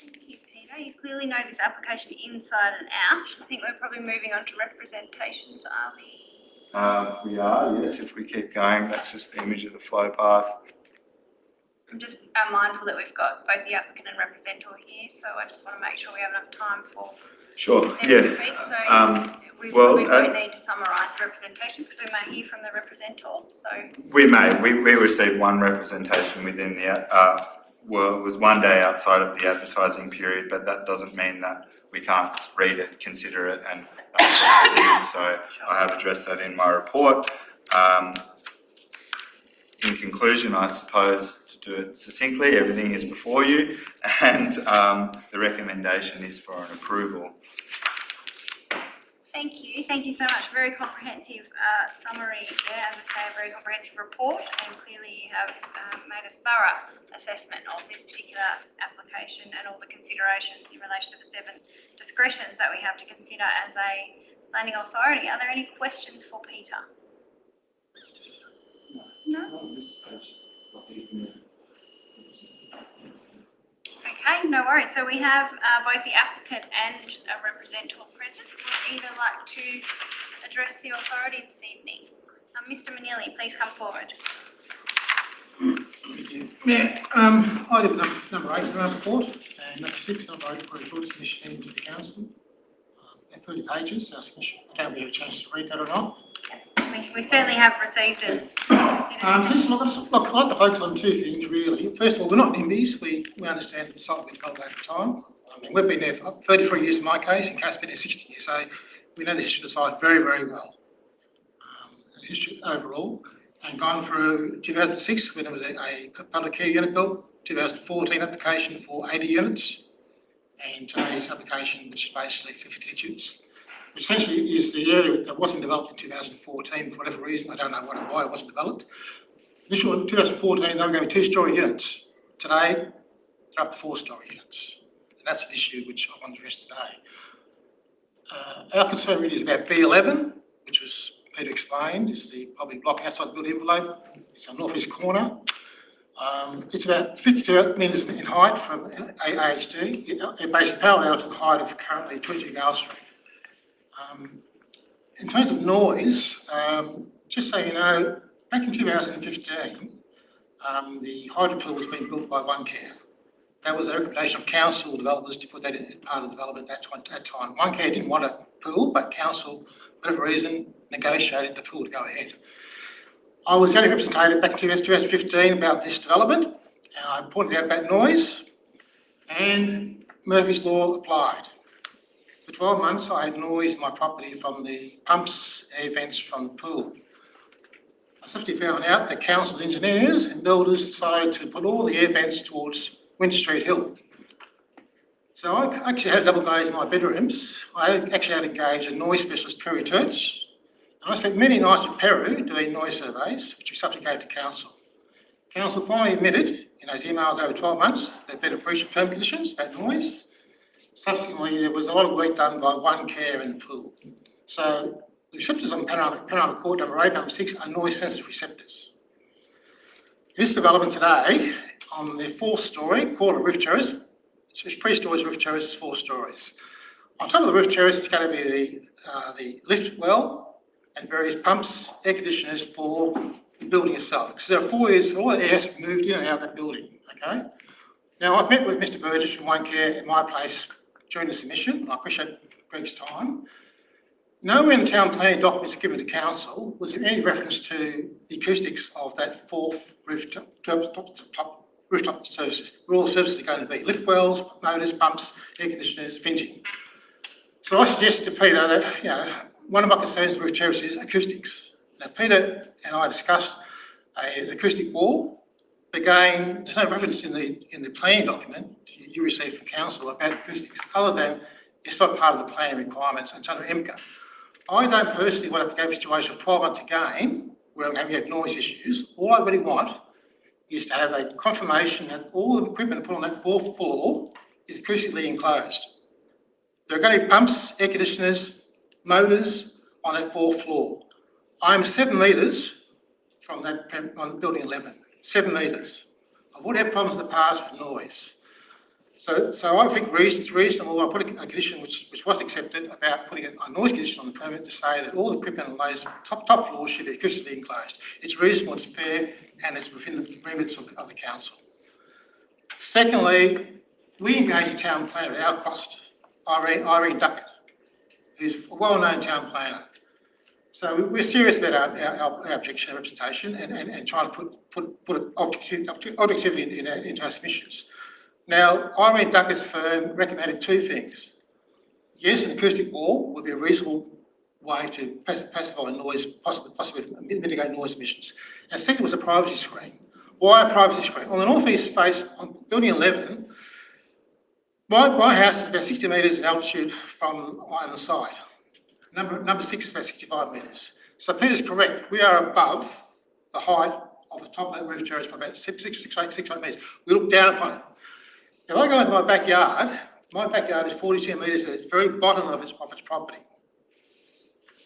Thank you, Peter. You clearly know this application inside and out. I think we're probably moving on to representations, are we? We are, yes, if we keep going, that's just the image of the flow path. I'm just mindful that we've got both the applicant and representative here, so I just want to make sure we have enough time for Sure, them yeah. to speak. So we probably need to summarise the representations because we may hear from the representative. So we may. We received one representation within the it was 1 day outside of the advertising period, but that doesn't mean that we can't read it, consider it, and so I have addressed that in my report. In conclusion, I suppose, to do it succinctly, everything is before you, and the recommendation is for an approval. Thank you so much. Very comprehensive summary there, as I say, a very comprehensive report, and clearly you have made a thorough assessment of this particular application and all the considerations in relation to the 7 discretions that we have to consider as a planning authority. Are there any questions for Peter? No? Okay, no worries. So we have both the applicant and a representative present. Would either like to address the authority this evening? Mr. Manili, please come forward. Thank you. Mayor, I live at number 8 of our report, and number 6, number 8, for a short submission into the council. They're 30 pages, our submission. I don't know if you had a chance to read that or not. We certainly have received it. Look, I'd like to focus on 2 things really. First of all, we're not NIMBYs. We understand the site we've got over time. I mean, we've been there for 33 years in my case, and Kat's been there 60 years, so we know the history of the site very, very well. The history overall, and gone through 2006 when there was a public care unit built, 2014 application for 80 units, and today's application, which is basically 50 units. Essentially is the area that wasn't developed in 2014 for whatever reason. I don't know why it wasn't developed. Initially in 2014, they were going to be 2-storey units. Today, they're up to 4-storey units. And that's an issue which I want to address today. Our concern really is about B11, which was Peter explained, is the public block outside the building envelope. It's our northeast corner. It's about 52 metres in height from AHD. It basically parallel to the height of currently 22 Gale Street. In terms of noise, just so you know, back in 2015, the hydro pool was being built by OneCare. That was a recommendation of council developers to put that in part of the development at that time. OneCare didn't want a pool, but council, for whatever reason, negotiated the pool to go ahead. I was the only representative back in 2015 about this development, and I pointed out about noise, and Murphy's Law applied. For 12 months, I had noise in my property from the pumps, air vents from the pool. simply found out that council engineers and builders decided to put all the air vents towards Winter Street Hill. So I actually had to double glaze my bedrooms. Actually had to engage a noise specialist, Perry Turch. And I spent many nights with Peru doing noise surveys, which we subsequently gave to council. Council finally admitted in those emails over 12 months they'd been a breach of perm conditions about noise. Subsequently, there was a lot of work done by One Care in the pool. So the receptors on Panorama Court number 8, number 6 are noise sensitive receptors. This development today on the 4th story, quarter roof terrace, it's 3 stories roof terrace, is 4 stories. On top of the roof terrace is going to be the lift well and various pumps, air conditioners for the building itself. Because there are 4 years, all the air has moved in and out of that building, okay? Now, I've met with Mr. Burgess from One Care at my place during the submission, and I appreciate Greg's time. Nowhere in the town planning documents given to council was there any reference to the acoustics of that 4th rooftop services, where all the services are going to be: lift wells, motors, pumps, air conditioners, venting. So I suggested to Peter that, one of my concerns with roof terrace is acoustics. Now, Peter and I discussed an acoustic wall. Again, there's no reference in the planning document you received from council about acoustics, other than it's not part of the planning requirements and it's under MCA. I don't personally want to go to a situation of 12 months again where I'm having to have noise issues. All I really want is to have a confirmation that all the equipment put on that 4th floor is acoustically enclosed. There are going to be pumps, air conditioners, motors on that 4th floor. I'm 7 metres from that on building 11. 7 metres. I've already had problems in the past with noise. So I think it's reasonable. I put a condition which was accepted about putting a noise condition on the permit to say that all the equipment on those top floors should be acoustically enclosed. It's reasonable, it's fair, and it's within the remits of the council. Secondly, we engaged the town planner at our cost, Irene Duckett, who's a well-known town planner. So we're serious about our objection and representation and trying to put objectivity into our submissions. Now, Irene Duckett's firm recommended 2 things. Yes, an acoustic wall would be a reasonable way to pacify noise, possibly mitigate noise emissions. And second was a privacy screen. Why a privacy screen? On the northeast face, on building 11, my house is about 60 metres in altitude from on the side. Number 6 is about 65 metres. So Peter's correct. We are above the height of the top of that roof terrace by about 6 metres. We look down upon it. If I go into my backyard is 42 metres at the very bottom of its property.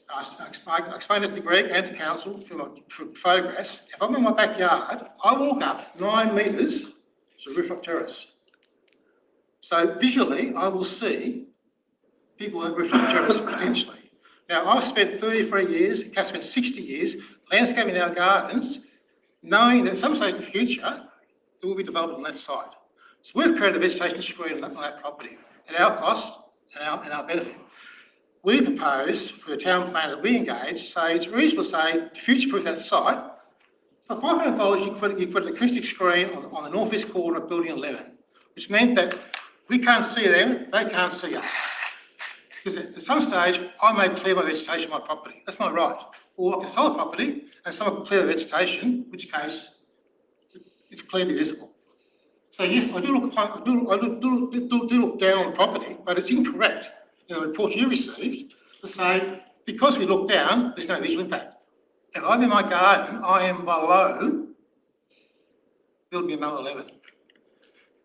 I explained this to Greg and to council through photographs. If I'm in my backyard, I will look up 9 metres to the rooftop terrace. So visually, I will see people at rooftop terrace potentially. Now, I've spent 33 years, Kath spent 60 years landscaping our gardens, knowing that at some stage in the future, there will be development on that side. So we've created a vegetation screen on that property at our cost and our benefit. We propose for the town plan that we engage, say it's reasonable to say to future-proof that site. For $500, you put an acoustic screen on the northeast corner of building 11, which meant that we can't see them, they can't see us. Because at some stage, I may clear my vegetation on my property. That's my right. Or I can sell a property and someone can clear the vegetation, in which case it's clearly visible. So yes, I do look down on the property, but it's incorrect in the report you received to say because we look down, there's no visual impact. If I'm in my garden, I am below building number 11.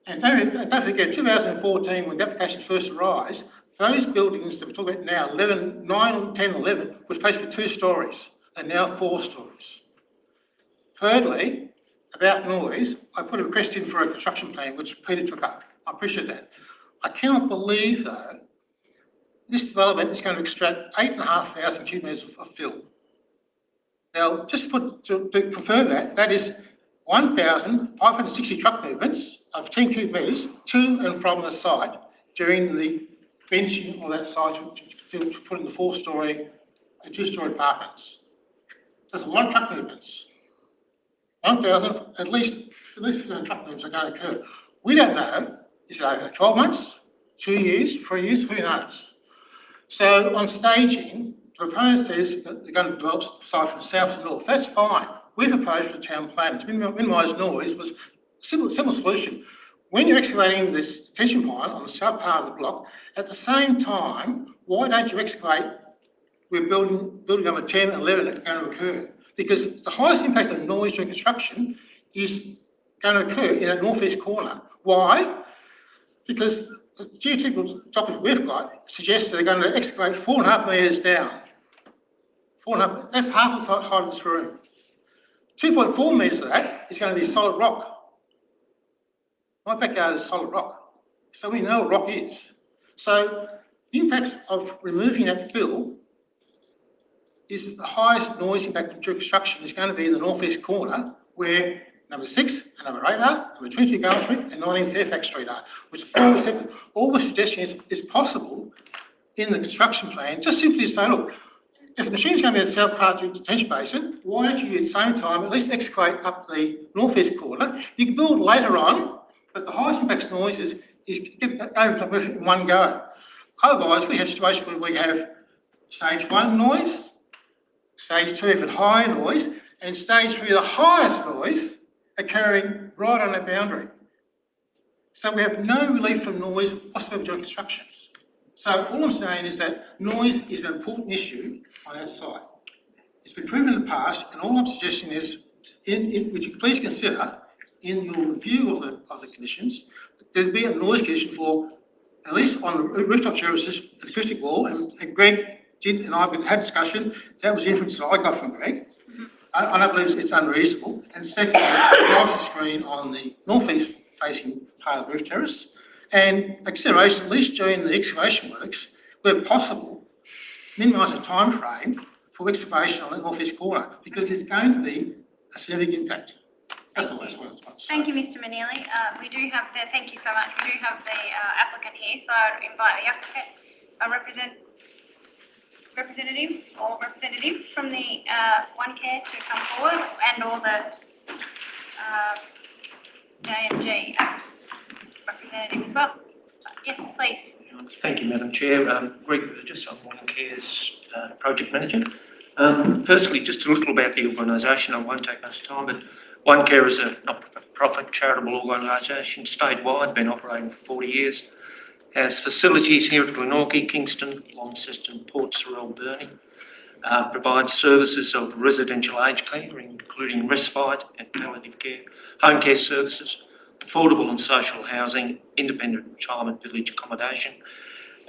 And don't forget, 2014, when the applications first arose, those buildings that we're talking about now, 11, 9, 10, 11, were supposed to be 2 stories. They're now 4 stories. Thirdly, about noise, I put a request in for a construction plan, which Peter took up. I appreciate that. I cannot believe, though, this development is going to extract 8,500 cubic metres of fill. Now, just to confirm that is 1,560 truck movements of 10 cubic metres to and from the site during the benching of that site to put in the 4-storey and 2-storey apartments. There's a lot of truck movements. 1,000, at least 15 truck movements are going to occur. We don't know, is it over 12 months, 2 years, 3 years, who knows? So on staging, the proponent says that they're going to develop the site from south to north. That's fine. we proposed for the town plan to minimise noise was a simple solution. When you're excavating this detention pond on the south part of the block, at the same time, why don't you excavate where building number 10 and 11 are going to occur? Because the highest impact of noise during construction is going to occur in that northeast corner. Why? Because the geotechnical document we've got suggests that they're going to excavate 4.5 metres down. 4.5, that's half the height of this room. 2.4 metres of that is going to be solid rock. My backyard is solid rock, so we know what rock is. So the impact of removing that fill is the highest noise impact during construction is going to be in the northeast corner where number 6 and number 8 are, number 22 Glenorchy Street and 19 Fairfax Street are, which are 4 separate. All the suggestion is possible in the construction plan, just simply to say, look, if the machine's going to be at the south part of the detention basin, why don't you at the same time at least excavate up the northeast corner? You can build later on, but the highest impact noise is get over in one go. Otherwise, we have situations where we have stage 1 noise, stage 2 even higher noise, and stage 3 the highest noise occurring right on that boundary. So we have no relief from noise whatsoever during construction. So all I'm saying is that noise is an important issue on that site. It's been proven in the past, and all I'm suggesting is, would you please consider in your review of the conditions, there'd be a noise condition for, at least on the rooftop terraces, an acoustic wall, and Greg did, and I had discussion, that was the inference that I got from Greg. I don't believe it's unreasonable. And secondly, privacy screen on the northeast facing part of the roof terrace, and consideration, at least during the excavation works, where possible, minimise the time frame for excavation on the northeast corner, because there's going to be a significant impact. That's all I just wanted to say. Thank you, Mr. Manili. We do have thank you so much. We do have the applicant here, so I'd invite the applicant, representative or representatives from the OneCare to come forward, and all the JMG representative as well. Yes, please. Thank you, Madam Chair. Greg Burgess, I'm OneCare's project manager. Firstly, just a little about the organisation. I won't take much time, but OneCare is a not-for-profit charitable organisation statewide, been operating for 40 years. Has facilities here at Glenorchy, Kingston, Launceston, Port Sorell, Burnie. Provides services of residential aged care, including respite and palliative care, home care services, affordable and social housing, independent retirement village accommodation.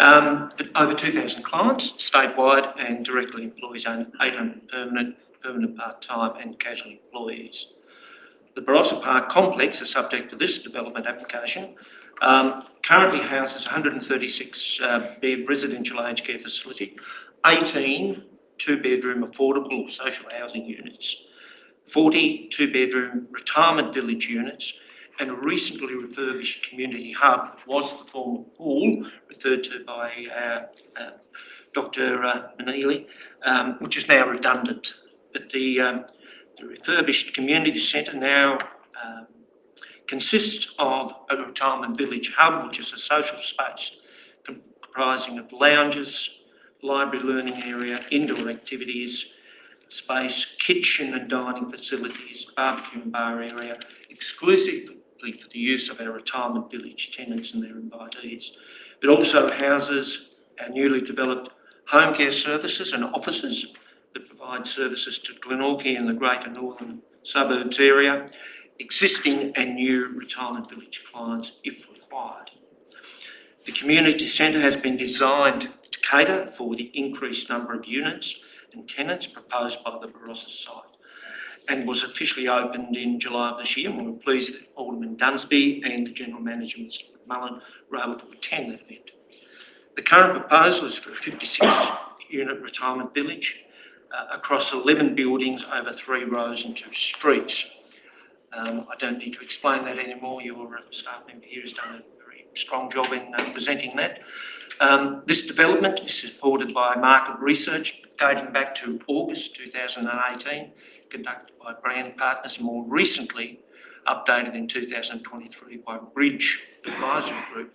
Over 2,000 clients statewide, and directly employs 800 permanent part-time and casual employees. The Barossa Park complex is subject to this development application. Currently houses 136 bed residential aged care facility, 18 two-bedroom affordable or social housing units, 40 two-bedroom retirement village units, and a recently refurbished community hub, was the former pool referred to by Dr. Manili, which is now redundant. But the refurbished community centre now consists of a retirement village hub, which is a social space comprising of lounges, library learning area, indoor activities space, kitchen and dining facilities, barbecue and bar area, exclusively for the use of our retirement village tenants and their invitees. It also houses our newly developed home care services and offices that provide services to Glenorchy and the greater northern suburbs area, existing and new retirement village clients if required. The community centre has been designed to cater for the increased number of units and tenants proposed by the Barossa site, and was officially opened in July of this year, and we were pleased that Alderman Dunsby and the General Manager, Mr McMullen, were able to attend that event. The current proposal is for a 56-unit retirement village across 11 buildings over 3 rows and 2 streets. I don't need to explain that anymore. Your staff member here has done a very strong job in presenting that. This development is supported by market research dating back to August 2018, conducted by Brand Partners, and more recently updated in 2023 by Bridge Advisory Group.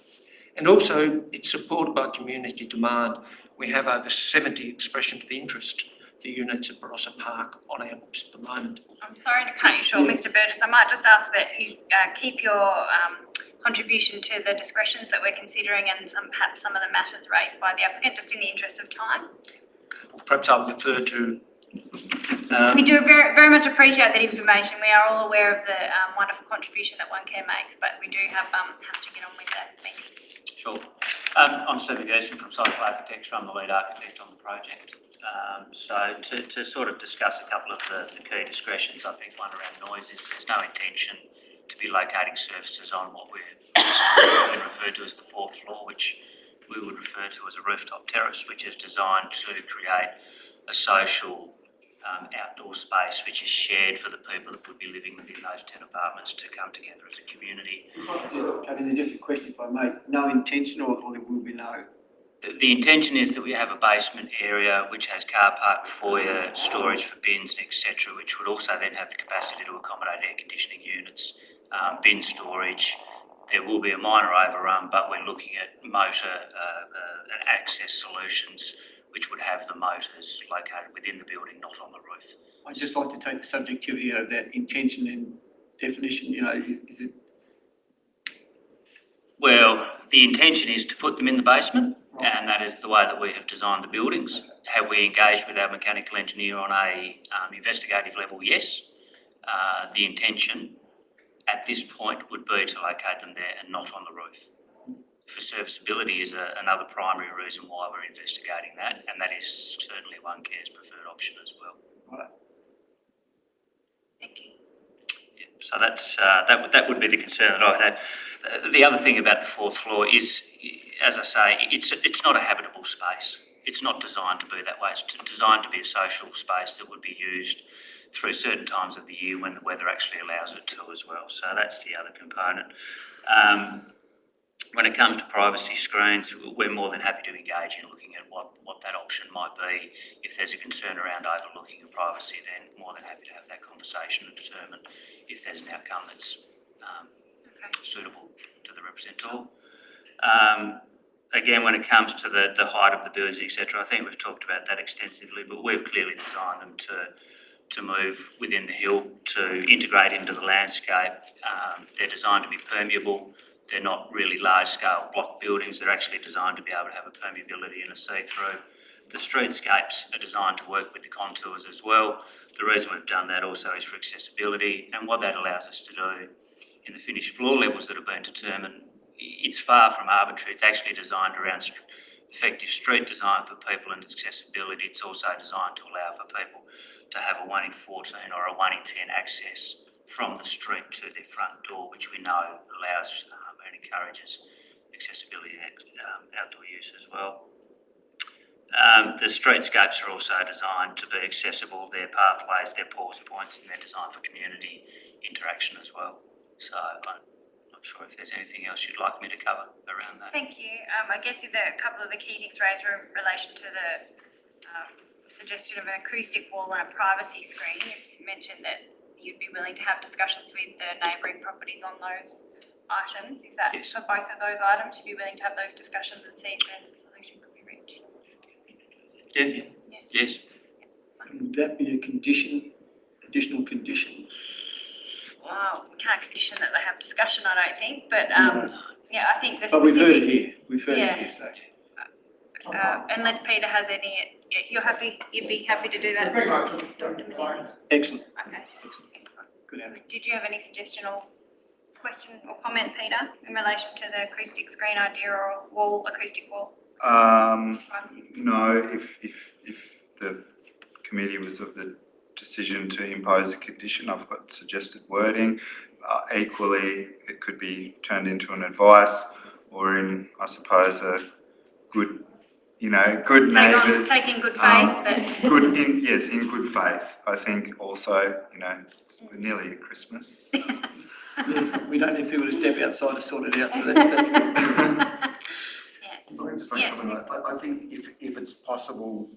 And also it's supported by community demand. We have over 70 expressions of interest the units at Barossa Park on our books at the moment. I'm sorry to cut you short, Mr. Burgess. I might just ask that you keep your contribution to the discretions that we're considering and perhaps some of the matters raised by the applicant, just in the interest of time. Perhaps I'll refer to. We do very much appreciate that information. We are all aware of the wonderful contribution that One Care makes, but we do have to get on with that. Thank you. Sure. I'm Stephen Gerson from Cycle Architecture. I'm the lead architect on the project. So to sort of discuss a couple of the key discretions, I think one around noise is there's no intention to be locating services on what we've been referred to as the fourth floor, which we would refer to as a rooftop terrace, which is designed to create a social outdoor space which is shared for the people that would be living within those 10 apartments to come together as a community. Just a question if I may. No intention or there will be no? The intention is that we have a basement area which has car park, foyer, storage for bins, etc., which would also then have the capacity to accommodate air conditioning units, bin storage. There will be a minor overrun, but we're looking at motor and access solutions which would have the motors located within the building, not on the roof. I'd just like to take the subjectivity out of that intention and definition, is it? Well, the intention is to put them in the basement, and that is the way that we have designed the buildings. Have we engaged with our mechanical engineer on a investigative level? Yes. The intention at this point would be to locate them there and not on the roof. For serviceability is another primary reason why we're investigating that, and that is certainly One Care's preferred option as well. Right. Thank you. Yeah, so that's that would be the concern that I have. The other thing about the fourth floor is, as I say, it's not a habitable space. It's not designed to be that way. It's designed to be a social space that would be used through certain times of the year when the weather actually allows it to as well. So that's the other component. When it comes to privacy screens, we're more than happy to engage in looking at what that option might be. If there's a concern around overlooking of privacy, then more than happy to have that conversation and determine if there's an outcome that's suitable to the representative. Again, when it comes to the height of the buildings, etc., I think we've talked about that extensively, but we've clearly designed them to move within the hill, to integrate into the landscape. They're designed to be permeable. They're not really large-scale block buildings. They're actually designed to be able to have a permeability and a see-through. The streetscapes are designed to work with the contours as well. The reason we've done that also is for accessibility, and what that allows us to do in the finished floor levels that have been determined, it's far from arbitrary. It's actually designed around effective street design for people and accessibility. It's also designed to allow for people to have a 1 in 14 or a 1 in 10 access from the street to their front door, which we know allows and encourages accessibility and outdoor use as well. The streetscapes are also designed to be accessible. They're pathways, they're pause points, and they're designed for community interaction as well. So I'm not sure if there's anything else you'd like me to cover around that. Thank you. I guess a couple of the key things raised were in relation to the suggestion of an acoustic wall and a privacy screen. You've mentioned that you'd be willing to have discussions with the neighbouring properties on those items. Is that Yes. for both of those items? You'd be willing to have those discussions and see if a solution could be reached? Yeah. Yes. Would that be a condition, additional condition? Well, we can't condition that they have discussion, I don't think, but yeah, I think the But we've heard it specifics- here. We've heard it here, so. unless Peter has any, you'd be happy to do that? Excellent. Okay. Excellent. Good outcome. Did you have any suggestion or question or comment, Peter, in relation to the acoustic screen idea or wall, acoustic wall? No, if the committee was of the decision to impose a condition, I've got suggested wording. Equally, it could be turned into an advice or in, I suppose, a good, good neighbours. Take in good faith that. Yes, in good faith. I think also, we're nearly at Christmas. Yes, we don't need people to step outside to sort it out, so that's good. Yes. I think if it's possible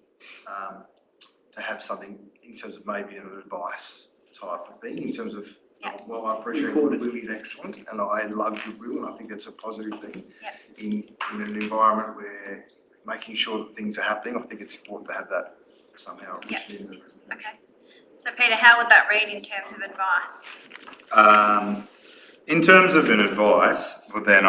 to have something in terms of maybe an advice type of thing, in terms of, well, I appreciate goodwill is excellent and I love goodwill and I think that's a positive thing. In an environment where making sure that things are happening, I think it's important to have that somehow. Yeah. Okay. So Peter, how would that read in terms of advice? In terms of an advice, well then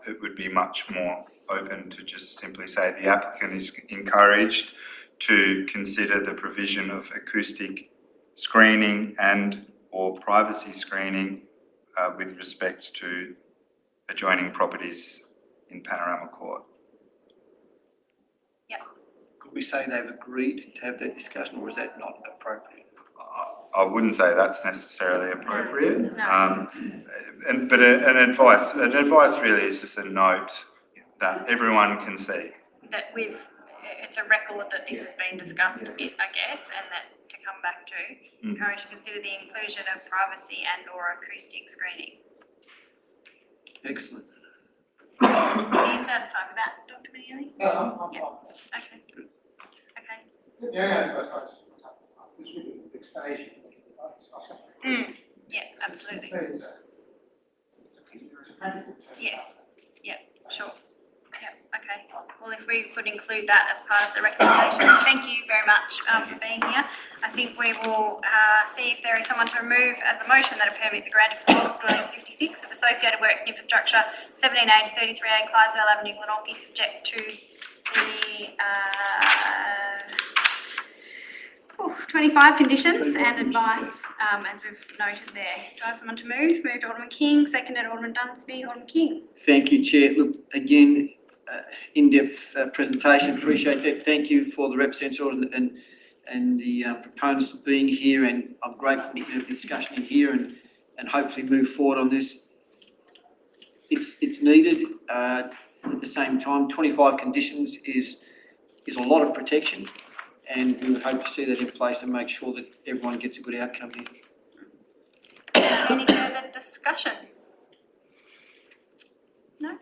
it would be much more open to just simply say the applicant is encouraged to consider the provision of acoustic screening and or privacy screening with respect to adjoining properties in Panorama Court. Could we say they've agreed to have that discussion, or is that not appropriate? I wouldn't say that's necessarily appropriate. No. But an advice really is just a note that everyone can see. That it's a record that this has been discussed, I guess, and that to come back to, encourage to consider the inclusion of privacy and or acoustic screening. Excellent. Are you satisfied with that, Dr. Manili? No, I'm Yeah. fine. Okay. Okay. Yeah, I suppose, it's really a big stage. Yeah, absolutely. It's a practical term. Yes. Yeah, sure. Yeah, okay. Well, if we could include that as part of the recommendation, thank you very much for being here. I think we will see if there is someone to remove as a motion that a permit be granted for block dwellings 56 with associated works and infrastructure 17A to 33A Clydesdale Avenue, Glenorchy, subject to the 25 conditions and advice as we've noted there. Do I have someone to move? Moved Alderman King, seconded Alderman Dunsby. Alderman King. Thank you, Chair. Look, again, in-depth presentation, appreciate that. Thank you for the representatives and the proponents for being here, and I'm grateful to have this discussion in here and hopefully move forward on this. It's needed. At the same time, 25 conditions is a lot of protection, and we would hope to see that in place and make sure that everyone gets a good outcome here. Any further discussion? No?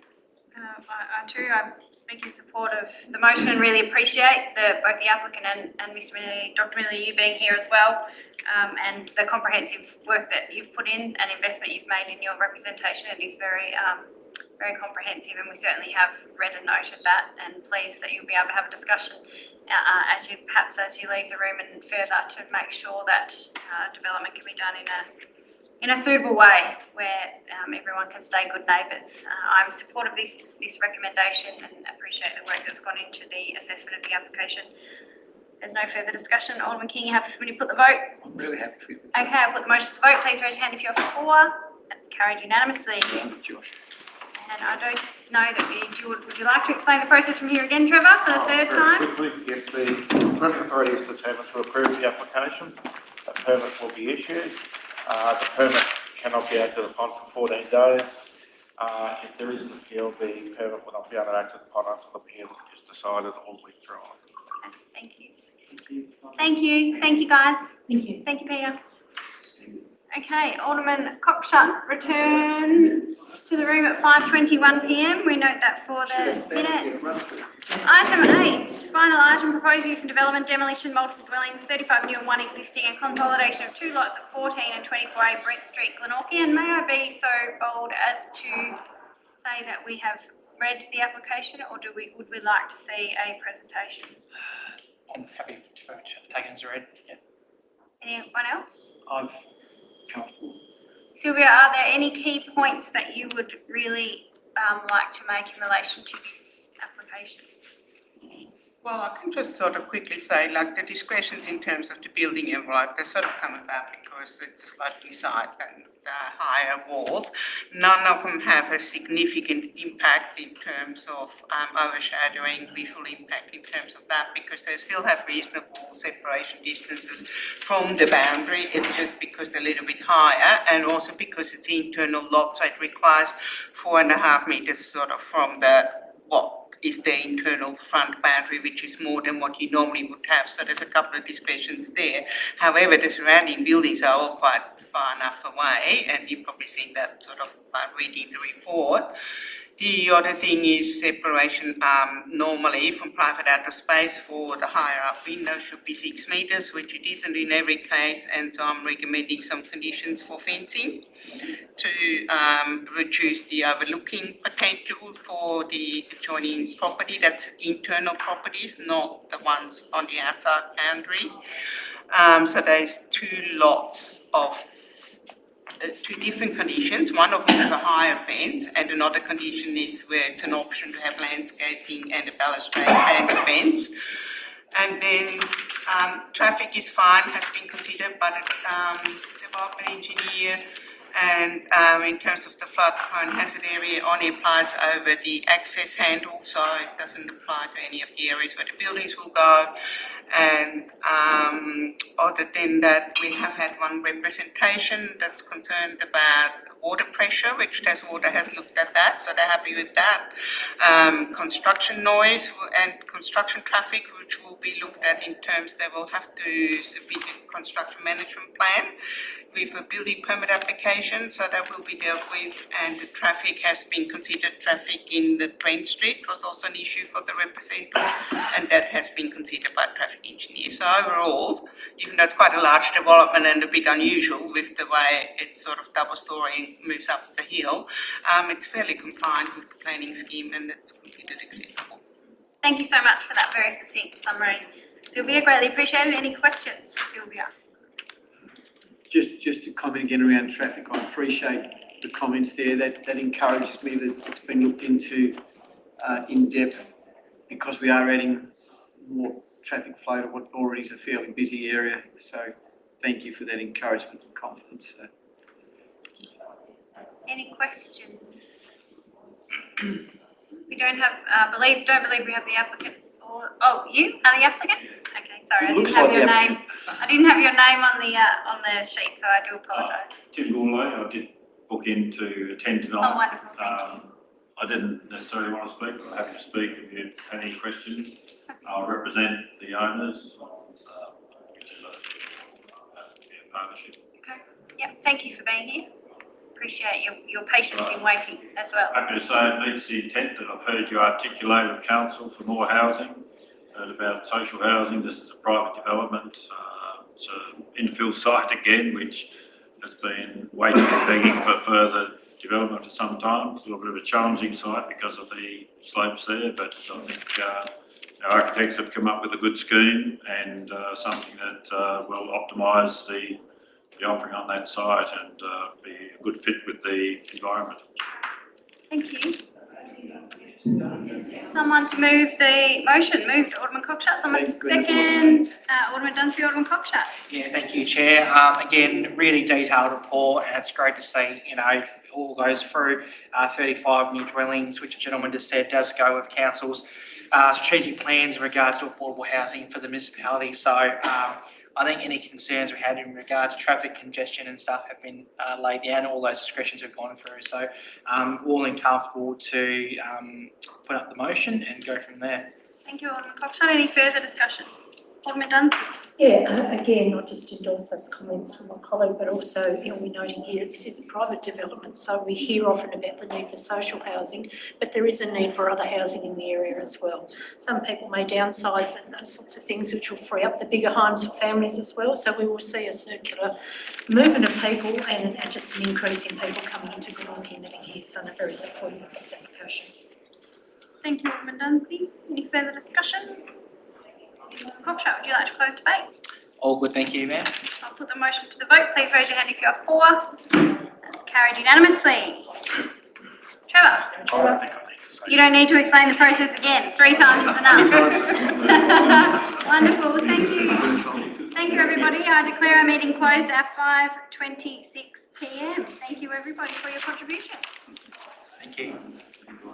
I too, I speak in support of the motion and really appreciate both the applicant and Mr. Manili, Dr. Manili, you being here as well, and the comprehensive work that you've put in and investment you've made in your representation. It is very comprehensive, and we certainly have read and noted that, and pleased that you'll be able to have a discussion as you leave the room and further to make sure that development can be done in a suitable way where everyone can stay good neighbours. I'm supportive of this recommendation and appreciate the work that's gone into the assessment of the application. There's no further discussion. Alderman King, you happy for me to put the vote? I'm really happy for you. Okay, I'll put the motion to the vote. Please raise your hand if you're for. That's carried unanimously. Josh. And I don't know that would you like to explain the process from here again, Trevor, for the third time? Very quickly, yes, the permit authority is determined to approve the application. A permit will be issued. The permit cannot be acted upon for 14 days. If there is an appeal, the permit will not be acted upon until the appeal is decided or withdrawn. Okay, thank you. Thank you. Thank you, guys. Thank you. Thank you, Peter. Okay, Alderman Cockshut returns to the room at 5:21 p.m. We note that for the minutes. Item 8, final item, proposed use and development, demolition, multiple dwellings, 35 new and 1 existing, and consolidation of 2 lots at 14 and 24A Brent Street, Glenorchy. And may I be so bold as to say that we have read the application, or would we like to see a presentation? I'm happy to take it as read. Yeah. Anyone else? I'm comfortable. Sylvia, are there any key points that you would really like to make in relation to this application? Well, I can just sort of quickly say, like, the discretions in terms of the building envelope, they sort of come about because it's a sloping site and the higher walls. None of them have a significant impact in terms of overshadowing, visual impact in terms of that, because they still have reasonable separation distances from the boundary. It's just because they're a little bit higher, and also because it's internal lot, so it requires 4.5 metres sort of from what is the internal front boundary, which is more than what you normally would have. So there's a couple of discretions there. However, the surrounding buildings are all quite far enough away, and you've probably seen that sort of by reading the report. The other thing is separation, normally from private outdoor space for the higher up window should be 6 metres, which it isn't in every case, and so I'm recommending some conditions for fencing to reduce the overlooking potential for the adjoining property. That's internal properties, not the ones on the outside boundary. So there's 2 lots of 2 different conditions. One of them is a higher fence, and another condition is where it's an option to have landscaping and a balustrade and a fence. And then traffic is fine, has been considered by the development engineer, and in terms of the flood prone hazard area only applies over the access handle, so it doesn't apply to any of the areas where the buildings will go. And other than that, we have had one representation that's concerned about water pressure, which Taswater has looked at that, so they're happy with that. Construction noise and construction traffic, which will be looked at in terms they will have to submit a construction management plan with a building permit application, so that will be dealt with. And the traffic has been considered. Traffic in the Trent Street was also an issue for the representative, and that has been considered by traffic engineers. So overall, even though it's quite a large development and a bit unusual with the way it's sort of double-storey moves up the hill, it's fairly compliant with the planning scheme and it's considered acceptable. Thank you so much for that very succinct summary. Sylvia, greatly appreciated. Any questions for Sylvia? Just to comment again around traffic, I appreciate the comments there. That encourages me that it's been looked into in depth, because we are adding more traffic flow to what already is a fairly busy area. So thank you for that encouragement and confidence. Any questions? We don't have, don't believe we have the applicant. You are the applicant? Okay, sorry, I didn't have your name. I didn't have your name on the sheet, so I do apologise. Tim Gourlay, I did book in to attend tonight. Oh, wonderful, thank you. I didn't necessarily want to speak, but I'm happy to speak if you have any questions. I'll represent the owners, which is a partnership. Okay, yep, thank you for being here. Appreciate your patience in waiting as well. Happy to say it meets the intent that I've heard you articulate of council for more housing, and about social housing. This is a private development. It's an infill site again, which has been waiting and begging for further development for some time. It's a little bit of a challenging site because of the slopes there, but I think our architects have come up with a good scheme and something that will optimise the offering on that site and be a good fit with the environment. Thank you. Someone to move the motion. Moved, Alderman Cockshott. Someone to second. Alderman Dunsby, Alderman Cockshott. Yeah, thank you, Chair. Again, really detailed report, and it's great to see, it all goes through 35 new dwellings, which the gentleman just said does go with council's strategic plans in regards to affordable housing for the municipality. So I think any concerns we had in regard to traffic congestion and stuff have been laid down. All those discretions have gone through. So all in comfortable to put up the motion and go from there. Thank you, Alderman Cockshott. Any further discussion? Alderman Dunsby. Yeah, again, not just endorse those comments from my colleague, but also, we're noting here that this is a private development, so we hear often about the need for social housing, but there is a need for other housing in the area as well. Some people may downsize and those sorts of things, which will free up the bigger homes for families as well, so we will see a circular movement of people and just an increase in people coming into Glenorchy and living here, so I'm very supportive of this application. Thank you, Alderman Dunsby. Any further discussion? Cockshott, would you like to close debate? All good, thank you, Mayor. I'll put the motion to the vote. Please raise your hand if you are for. That's carried unanimously. Trevor? I think I need to say. You don't need to explain the process again. 3 times is enough. Wonderful, thank you. Thank you, everybody. I declare our meeting closed at 5:26 p.m. Thank you, everybody, for your contributions. Thank you.